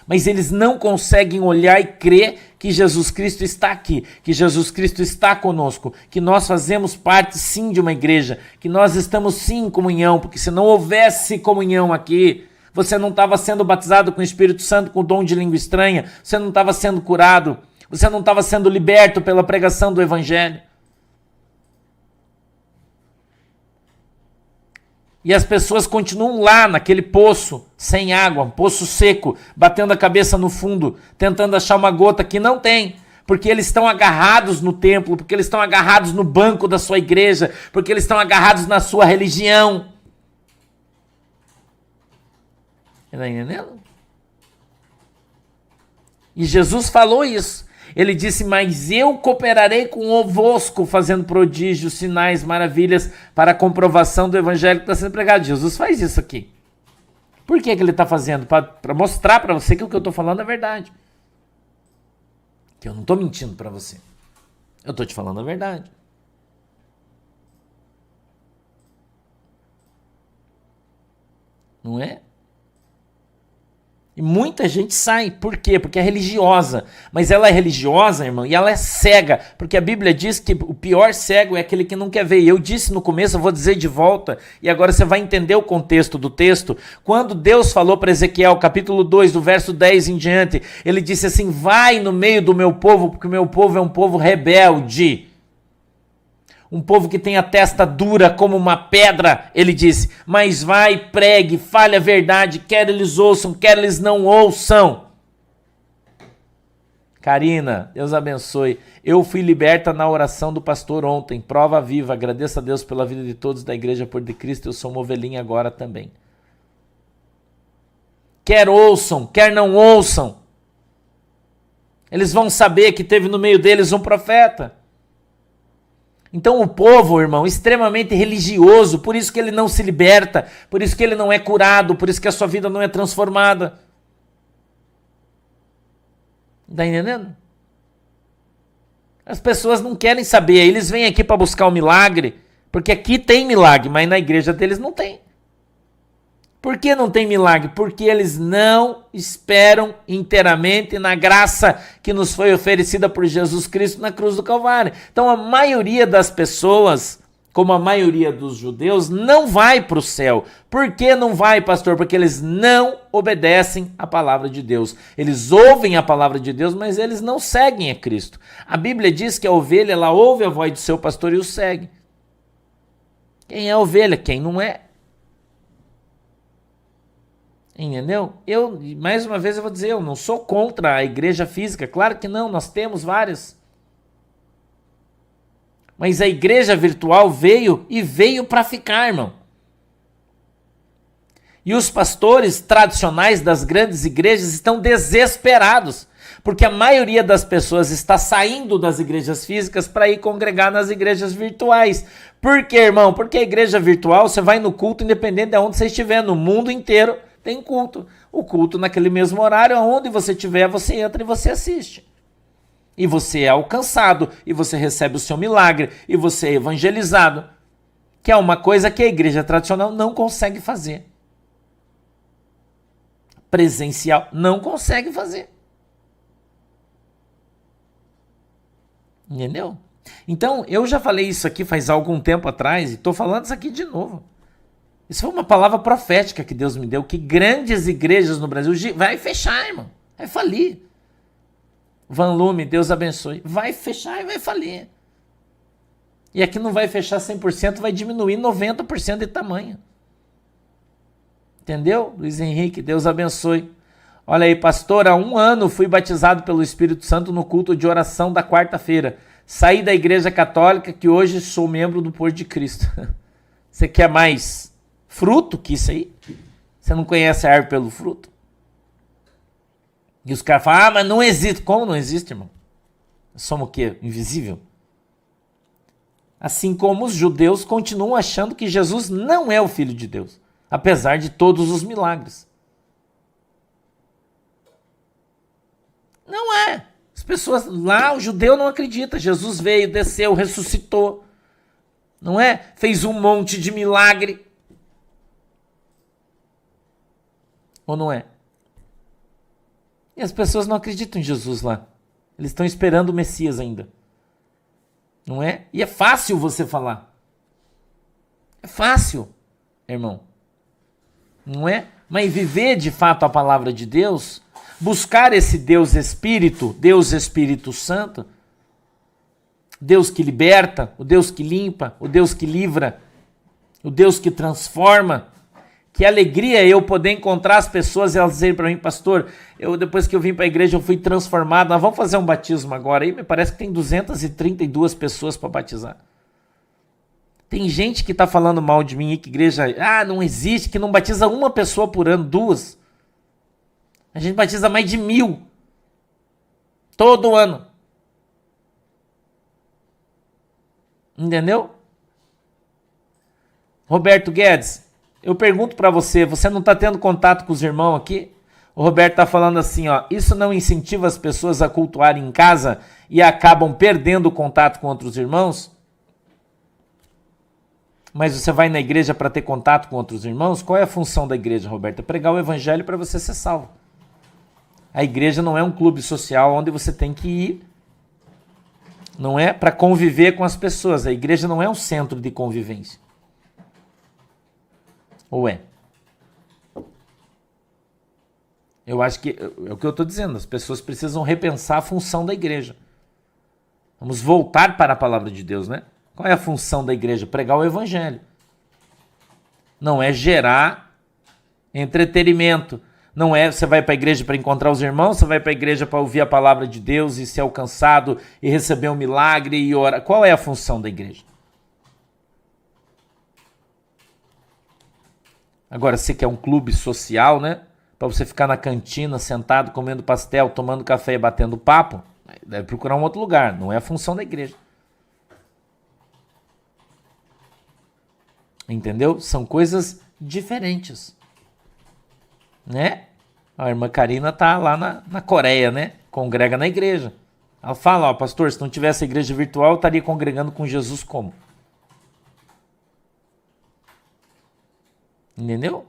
Mas eles não conseguem olhar e crer que Jesus Cristo está aqui, que Jesus Cristo está conosco, que nós fazemos parte sim de uma igreja, que nós estamos sim em comunhão, porque se não houvesse comunhão aqui, você não estava sendo batizado com o Espírito Santo, com o dom de língua estranha, você não estava sendo curado, você não estava sendo liberto pela pregação do Evangelho. E as pessoas continuam lá naquele poço, sem água, um poço seco, batendo a cabeça no fundo, tentando achar uma gota que não tem, porque eles estão agarrados no templo, porque eles estão agarrados no banco da sua igreja, porque eles estão agarrados na sua religião. Está entendendo? E Jesus falou isso. Ele disse, mas eu cooperarei convosco, fazendo prodígios, sinais, maravilhas, para a comprovação do evangelho que está sendo pregado. Jesus faz isso aqui. Por que ele está fazendo? Para mostrar para você que o que eu estou falando é verdade. Que eu não estou mentindo para você. Eu estou te falando a verdade. Não é? E muita gente sai. Por quê? Porque é religiosa. Mas ela é religiosa, irmão, e ela é cega. Porque a Bíblia diz que o pior cego é aquele que não quer ver. E eu disse no começo, eu vou dizer de volta, e agora você vai entender o contexto do texto. Quando Deus falou para Ezequiel, capítulo 2, do verso 10 em diante, ele disse assim, vai no meio do meu povo, porque o meu povo é um povo rebelde. Um povo que tem a testa dura como uma pedra, ele disse, mas vai, pregue, fale a verdade, quer eles ouçam, quer eles não ouçam. Karina, Deus abençoe. Eu fui liberta na oração do pastor ontem, prova viva, agradeço a Deus pela vida de todos da igreja por de Cristo, eu sou uma ovelhinha agora também. Quer ouçam, quer não ouçam. Eles vão saber que teve no meio deles um profeta. Então o povo, irmão, extremamente religioso, por isso que ele não se liberta, por isso que ele não é curado, por isso que a sua vida não é transformada. Tá entendendo? As pessoas não querem saber, eles vêm aqui para buscar o milagre, porque aqui tem milagre, mas na igreja deles não tem. Por que não tem milagre? Porque eles não esperam inteiramente na graça que nos foi oferecida por Jesus Cristo na cruz do Calvário. Então a maioria das pessoas, como a maioria dos judeus, não vai para o céu. Por que não vai, pastor? Porque eles não obedecem à palavra de Deus. Eles ouvem a palavra de Deus, mas eles não seguem a Cristo. A Bíblia diz que a ovelha, ela ouve a voz do seu pastor e o segue. Quem é a ovelha? Quem não é? Entendeu? Eu, mais uma vez eu vou dizer, eu não sou contra a igreja física, claro que não, nós temos várias. Mas a igreja virtual veio e veio para ficar, irmão. E os pastores tradicionais das grandes igrejas estão desesperados, porque a maioria das pessoas está saindo das igrejas físicas para ir congregar nas igrejas virtuais. Por quê, irmão? Porque a igreja virtual, você vai no culto independente de onde você estiver, no mundo inteiro, tem culto. O culto naquele mesmo horário, aonde você estiver, você entra e você assiste. E você é alcançado, e você recebe o seu milagre, e você é evangelizado. Que é uma coisa que a igreja tradicional não consegue fazer. Presencial não consegue fazer. Entendeu? Então, eu já falei isso aqui faz algum tempo atrás, e estou falando isso aqui de novo. Isso foi uma palavra profética que Deus me deu, que grandes igrejas no Brasil vai fechar, irmão. Vai falir. Van Lume, Deus abençoe. Vai fechar e vai falir. E aqui não vai fechar 100%, vai diminuir 90% de tamanho. Entendeu? Luiz Henrique, Deus abençoe. Olha aí, pastor, há 1 ano fui batizado pelo Espírito Santo no culto de oração da quarta-feira. Saí da igreja católica, que hoje sou membro do Povo de Cristo. Você quer mais fruto que isso aí? Você não conhece a árvore pelo fruto? E os caras falam, mas não existe. Como não existe, irmão? Somos o quê? Invisível? Assim como os judeus continuam achando que Jesus não é o Filho de Deus, apesar de todos os milagres. Não é. As pessoas lá, o judeu não acredita. Jesus veio, desceu, ressuscitou. Não é? Fez um monte de milagre. Ou não é? E as pessoas não acreditam em Jesus lá. Eles estão esperando o Messias ainda. Não é? E é fácil você falar. É fácil, irmão. Não é? Mas viver de fato a palavra de Deus, buscar esse Deus Espírito, Deus Espírito Santo, Deus que liberta, o Deus que limpa, o Deus que livra, o Deus que transforma. Que alegria eu poder encontrar as pessoas e elas dizerem para mim, pastor, depois que eu vim para a igreja eu fui transformado, nós vamos fazer um batismo agora. Aí me parece que tem 232 pessoas para batizar. Tem gente que está falando mal de mim, que igreja não existe, que não batiza uma pessoa por ano, 2. A gente batiza mais de 1000. Todo ano. Entendeu? Roberto Guedes, eu pergunto para você, você não está tendo contato com os irmãos aqui? O Roberto está falando assim, ó, isso não incentiva as pessoas a cultuarem em casa e acabam perdendo o contato com outros irmãos? Mas você vai na igreja para ter contato com outros irmãos? Qual é a função da igreja, Roberto? É pregar o evangelho para você ser salvo. A igreja não é um clube social onde você tem que ir, não é para conviver com as pessoas. A igreja não é um centro de convivência. Ou é? Eu acho que é o que eu estou dizendo. As pessoas precisam repensar a função da igreja. Vamos voltar para a palavra de Deus, né? Qual é a função da igreja? Pregar o evangelho. Não é gerar entretenimento. Não é você vai para a igreja para encontrar os irmãos, você vai para a igreja para ouvir a palavra de Deus e ser alcançado e receber um milagre e orar. Qual é a função da igreja? Agora, você quer um clube social, né? Para você ficar na cantina, sentado, comendo pastel, tomando café e batendo papo, deve procurar um outro lugar. Não é a função da igreja. Entendeu? São coisas diferentes. Né? A irmã Karina tá lá na Coreia, né? Congrega na igreja. Ela fala, ó, pastor, se não tivesse igreja virtual, eu estaria congregando com Jesus como? Entendeu?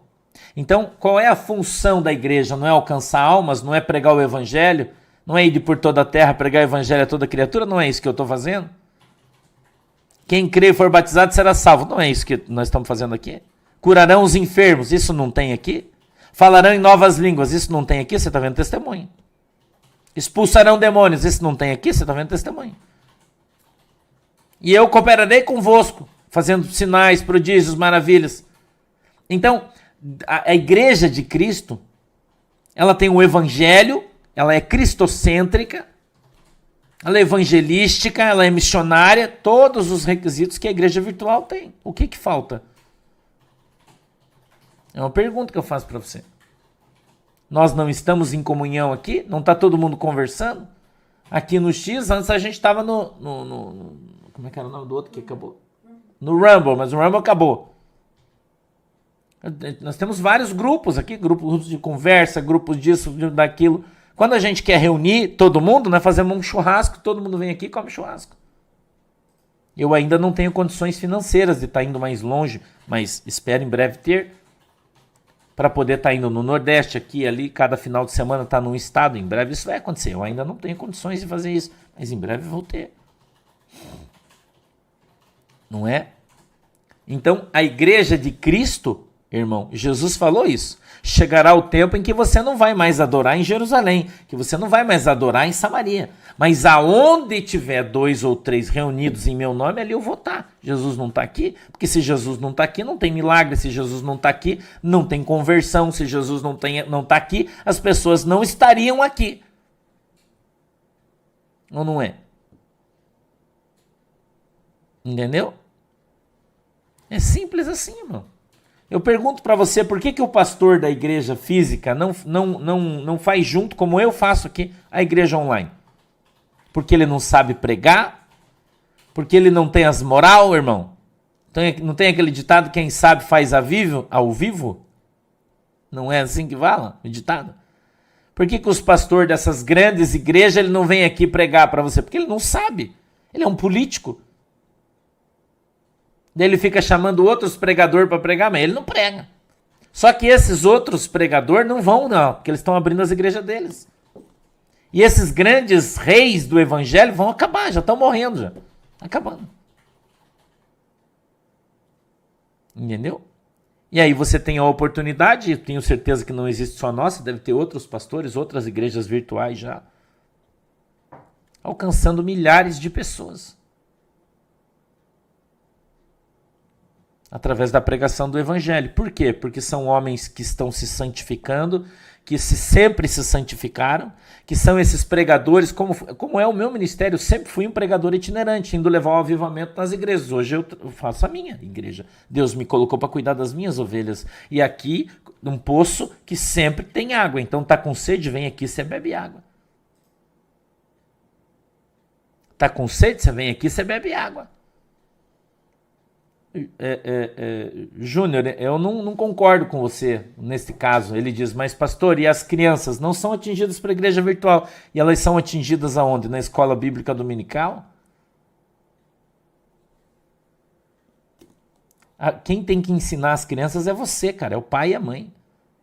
Então, qual é a função da igreja? Não é alcançar almas? Não é pregar o evangelho? Não é ir por toda a terra pregar o evangelho a toda criatura? Não é isso que eu estou fazendo? Quem crê e for batizado será salvo. Não é isso que nós estamos fazendo aqui? Curarão os enfermos? Isso não tem aqui? Falarão em novas línguas? Isso não tem aqui? Você está vendo testemunho. Expulsarão demônios? Isso não tem aqui? Você está vendo testemunho. E eu cooperarei convosco, fazendo sinais, prodígios, maravilhas. Então, a igreja de Cristo, ela tem o evangelho, ela é cristocêntrica, ela é evangelística, ela é missionária, todos os requisitos que a igreja virtual tem. O que falta? É uma pergunta que eu faço para você. Nós não estamos em comunhão aqui? Não está todo mundo conversando? Aqui no X, antes a gente estava no... Como é que era o nome do outro que acabou? No Rumble, mas o Rumble acabou. Nós temos vários grupos aqui, grupos de conversa, grupos disso, daquilo. Quando a gente quer reunir todo mundo, nós fazemos um churrasco, todo mundo vem aqui e come churrasco. Eu ainda não tenho condições financeiras de estar indo mais longe, mas espero em breve ter, para poder estar indo no Nordeste, aqui, ali, cada final de semana estar num estado. Em breve isso vai acontecer. Eu ainda não tenho condições de fazer isso, mas em breve vou ter. Não é? Então, a igreja de Cristo, irmão, Jesus falou isso. Chegará o tempo em que você não vai mais adorar em Jerusalém, que você não vai mais adorar em Samaria. Mas aonde tiver 2 ou 3 reunidos em meu nome, ali eu vou estar. Jesus não está aqui, porque se Jesus não está aqui, não tem milagre. Se Jesus não está aqui, não tem conversão. Se Jesus não está aqui, as pessoas não estariam aqui. Ou não é? Entendeu? É simples assim, irmão. Eu pergunto para você, por que o pastor da igreja física não faz junto, como eu faço aqui, a igreja online? Porque ele não sabe pregar? Porque ele não tem as moral, irmão? Não tem aquele ditado, quem sabe faz ao vivo? Não é assim que fala o ditado? Por que os pastores dessas grandes igrejas ele não vem aqui pregar para você? Porque ele não sabe. Ele é um político. Daí ele fica chamando outros pregadores para pregar, mas ele não prega. Só que esses outros pregadores não vão, não, porque eles estão abrindo as igrejas deles. E esses grandes reis do evangelho vão acabar, já estão morrendo, já. Acabando. Entendeu? E aí você tem a oportunidade, tenho certeza que não existe só nossa, deve ter outros pastores, outras igrejas virtuais já, alcançando milhares de pessoas. Através da pregação do evangelho. Por quê? Porque são homens que estão se santificando, que sempre se santificaram, que são esses pregadores, como é o meu ministério, eu sempre fui um pregador itinerante, indo levar o avivamento nas igrejas. Hoje eu faço a minha igreja. Deus me colocou para cuidar das minhas ovelhas. E aqui, um poço que sempre tem água. Então tá com sede, vem aqui, você bebe água. Tá com sede, você vem aqui, você bebe água. Júnior, eu não concordo com você nesse caso. Ele diz, mas pastor, e as crianças não são atingidas pela igreja virtual? E elas são atingidas aonde? Na escola bíblica dominical? Quem tem que ensinar as crianças é você, cara, é o pai e a mãe.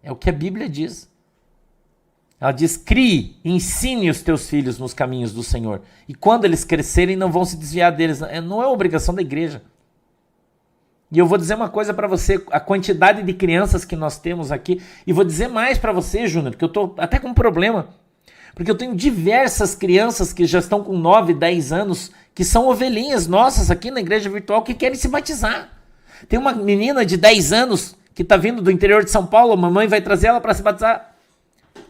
É o que a Bíblia diz. Ela diz, crie, ensine os teus filhos nos caminhos do Senhor. E quando eles crescerem, não vão se desviar deles. Não é obrigação da igreja. E eu vou dizer uma coisa para você, a quantidade de crianças que nós temos aqui, e vou dizer mais para você, Júnior, que eu tô até com um problema, porque eu tenho diversas crianças que já estão com 9, 10 anos, que são ovelhinhas nossas aqui na igreja virtual, que querem se batizar. Tem uma menina de 10 anos que está vindo do interior de São Paulo, a mamãe vai trazer ela para se batizar.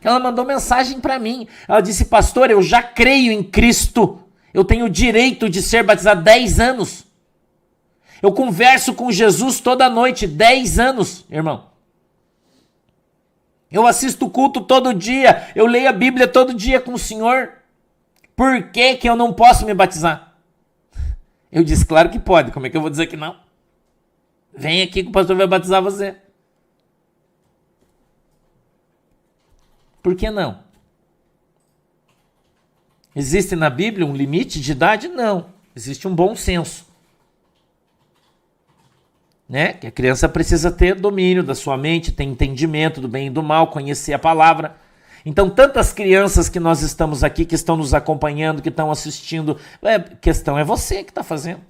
Ela mandou mensagem para mim, ela disse, pastor, eu já creio em Cristo, eu tenho o direito de ser batizado 10 anos. Eu converso com Jesus toda noite, 10 anos, irmão. Eu assisto o culto todo dia, eu leio a Bíblia todo dia com o Senhor. Por que eu não posso me batizar? Eu disse, claro que pode, como é que eu vou dizer que não? Vem aqui que o pastor vai batizar você. Por que não? Existe na Bíblia um limite de idade? Não. Existe um bom senso. Né? Que a criança precisa ter domínio da sua mente, ter entendimento do bem e do mal, conhecer a palavra. Então, tantas crianças que nós estamos aqui, que estão nos acompanhando, que estão assistindo, a questão é você que está fazendo.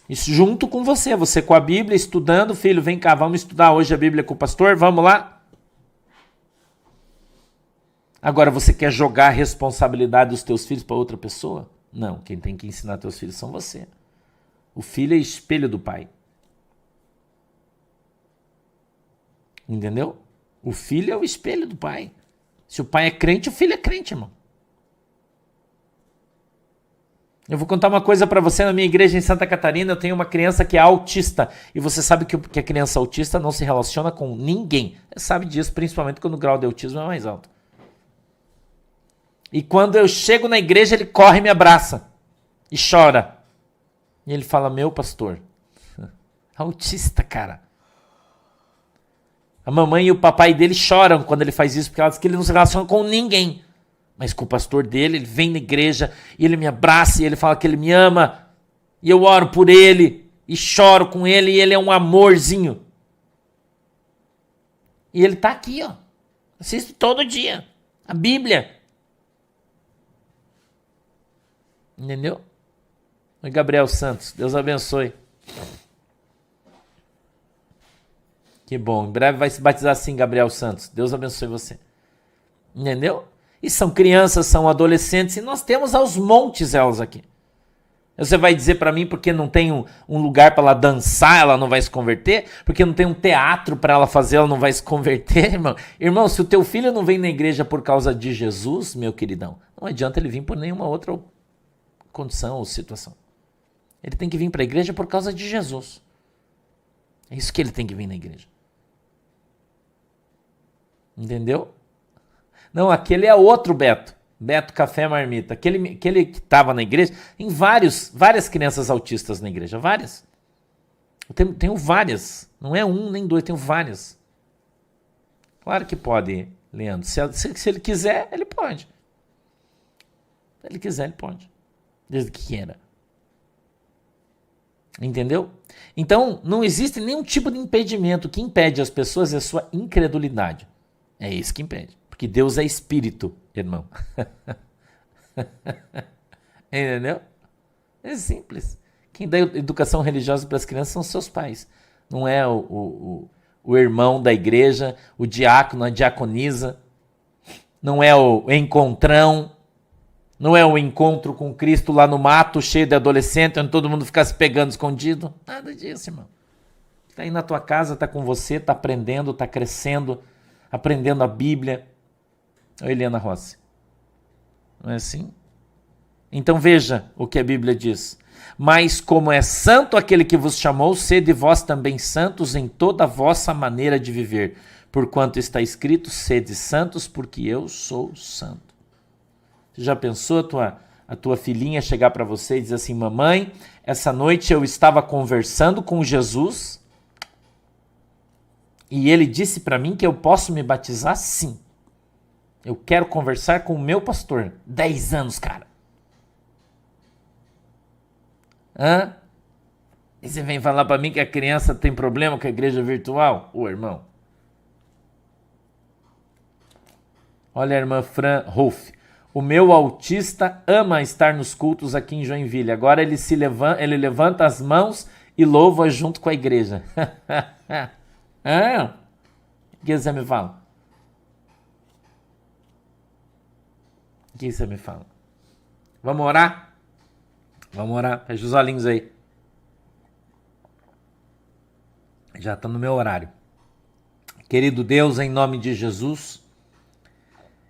Isso junto com você com a Bíblia, estudando, filho, vem cá, vamos estudar hoje a Bíblia com o pastor, vamos lá? Agora, você quer jogar a responsabilidade dos teus filhos para outra pessoa? Não, quem tem que ensinar teus filhos são você. O filho é espelho do pai. Entendeu? O filho é o espelho do pai. Se o pai é crente, o filho é crente, irmão. Eu vou contar uma coisa para você. Na minha igreja em Santa Catarina, eu tenho uma criança que é autista. E você sabe que a criança autista não se relaciona com ninguém. Você sabe disso, principalmente quando o grau de autismo é mais alto. E quando eu chego na igreja, ele corre e me abraça. E chora. E ele fala, meu pastor. Autista, cara. A mamãe e o papai dele choram quando ele faz isso, porque ela diz que ele não se relaciona com ninguém. Mas com o pastor dele, ele vem na igreja, e ele me abraça, e ele fala que ele me ama, e eu oro por ele, e choro com ele, e ele é um amorzinho. E ele tá aqui, ó. Assisto todo dia. A Bíblia. Entendeu? Oi, Gabriel Santos. Deus abençoe. Que bom. Em breve vai se batizar assim, Gabriel Santos. Deus abençoe você. Entendeu? E são crianças, são adolescentes, e nós temos aos montes elas aqui. Você vai dizer para mim porque não tem um lugar para ela dançar, ela não vai se converter? Porque não tem um teatro para ela fazer, ela não vai se converter, irmão? Irmão, se o teu filho não vem na igreja por causa de Jesus, meu queridão, não adianta ele vir por nenhuma outra condição ou situação. Ele tem que vir para a igreja por causa de Jesus. É isso que ele tem que vir na igreja. Entendeu? Não, aquele é outro Beto. Beto Café Marmita, aquele que estava na igreja, tem várias crianças autistas na igreja, várias. Tenho várias, não é um nem dois, tenho várias. Claro que pode, Leandro. Se ele quiser, ele pode. Se ele quiser, ele pode. Desde que queira. Entendeu? Então, não existe nenhum tipo de impedimento. O que impede as pessoas é a sua incredulidade. É isso que impede. Porque Deus é espírito, irmão. Entendeu? É simples. Quem dá educação religiosa para as crianças são seus pais. Não é o irmão da igreja, o diácono, a diaconisa. Não é o encontrão. Não é o encontro com Cristo lá no mato, cheio de adolescente, onde todo mundo fica se pegando escondido. Nada disso, irmão. Está aí na tua casa, está com você, está aprendendo, está crescendo, aprendendo a Bíblia. Ô, Eliana Rossi. Não é assim? Então veja o que a Bíblia diz. Mas como é santo aquele que vos chamou, sede vós também santos em toda a vossa maneira de viver. Porquanto está escrito, sede santos, porque eu sou santo. Você já pensou a tua filhinha chegar para você e dizer assim, mamãe, essa noite eu estava conversando com Jesus e ele disse para mim que eu posso me batizar sim. Eu quero conversar com o meu pastor. 10 anos, cara. Hã? E você vem falar para mim que a criança tem problema com a igreja virtual? Ô, irmão. Olha a irmã Fran Rolf. O meu autista ama estar nos cultos aqui em Joinville. Agora ele levanta as mãos e louva junto com a igreja. O que você me fala? O que você me fala? Vamos orar? Vamos orar. Fecha os olhinhos aí. Já está no meu horário. Querido Deus, em nome de Jesus,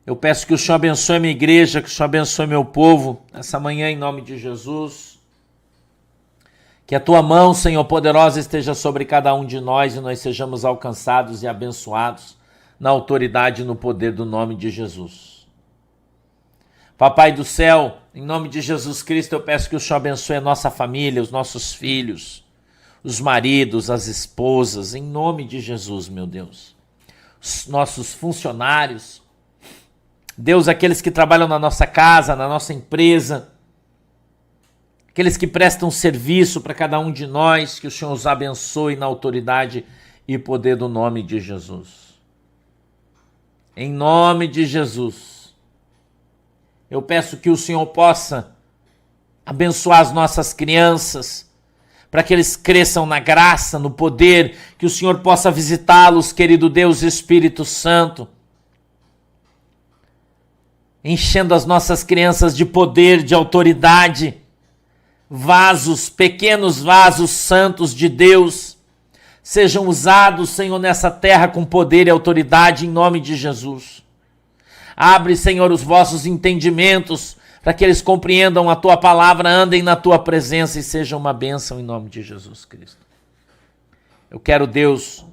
eu peço que o Senhor abençoe a minha igreja, que o Senhor abençoe meu povo, essa manhã em nome de Jesus. Que a tua mão, Senhor, poderosa esteja sobre cada um de nós e nós sejamos alcançados e abençoados na autoridade e no poder do nome de Jesus. Papai do céu, em nome de Jesus Cristo, eu peço que o Senhor abençoe a nossa família, os nossos filhos, os maridos, as esposas, em nome de Jesus, meu Deus. Os nossos funcionários, Deus, aqueles que trabalham na nossa casa, na nossa empresa, aqueles que prestam serviço para cada um de nós, que o Senhor os abençoe na autoridade e poder do nome de Jesus. Em nome de Jesus, eu peço que o Senhor possa abençoar as nossas crianças, para que eles cresçam na graça, no poder, que o Senhor possa visitá-los, querido Deus Espírito Santo, enchendo as nossas crianças de poder, de autoridade, vasos, pequenos vasos santos de Deus, sejam usados, Senhor, nessa terra com poder e autoridade, em nome de Jesus. Abre, Senhor, os vossos entendimentos, para que eles compreendam a tua palavra, andem na tua presença e sejam uma bênção em nome de Jesus Cristo. Eu quero, Deus,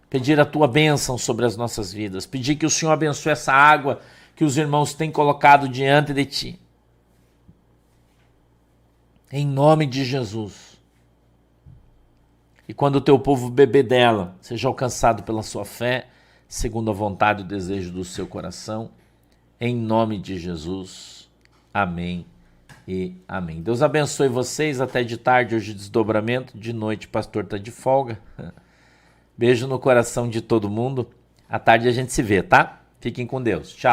pedir a tua bênção sobre as nossas vidas, pedir que o Senhor abençoe essa água que os irmãos têm colocado diante de ti. Em nome de Jesus. E quando o teu povo beber dela, seja alcançado pela sua fé, segundo a vontade e o desejo do seu coração. Em nome de Jesus. Amém e amém. Deus abençoe vocês. Até de tarde, hoje desdobramento. De noite, o pastor está de folga. Beijo no coração de todo mundo. À tarde a gente se vê, tá? Fiquem com Deus. Tchau.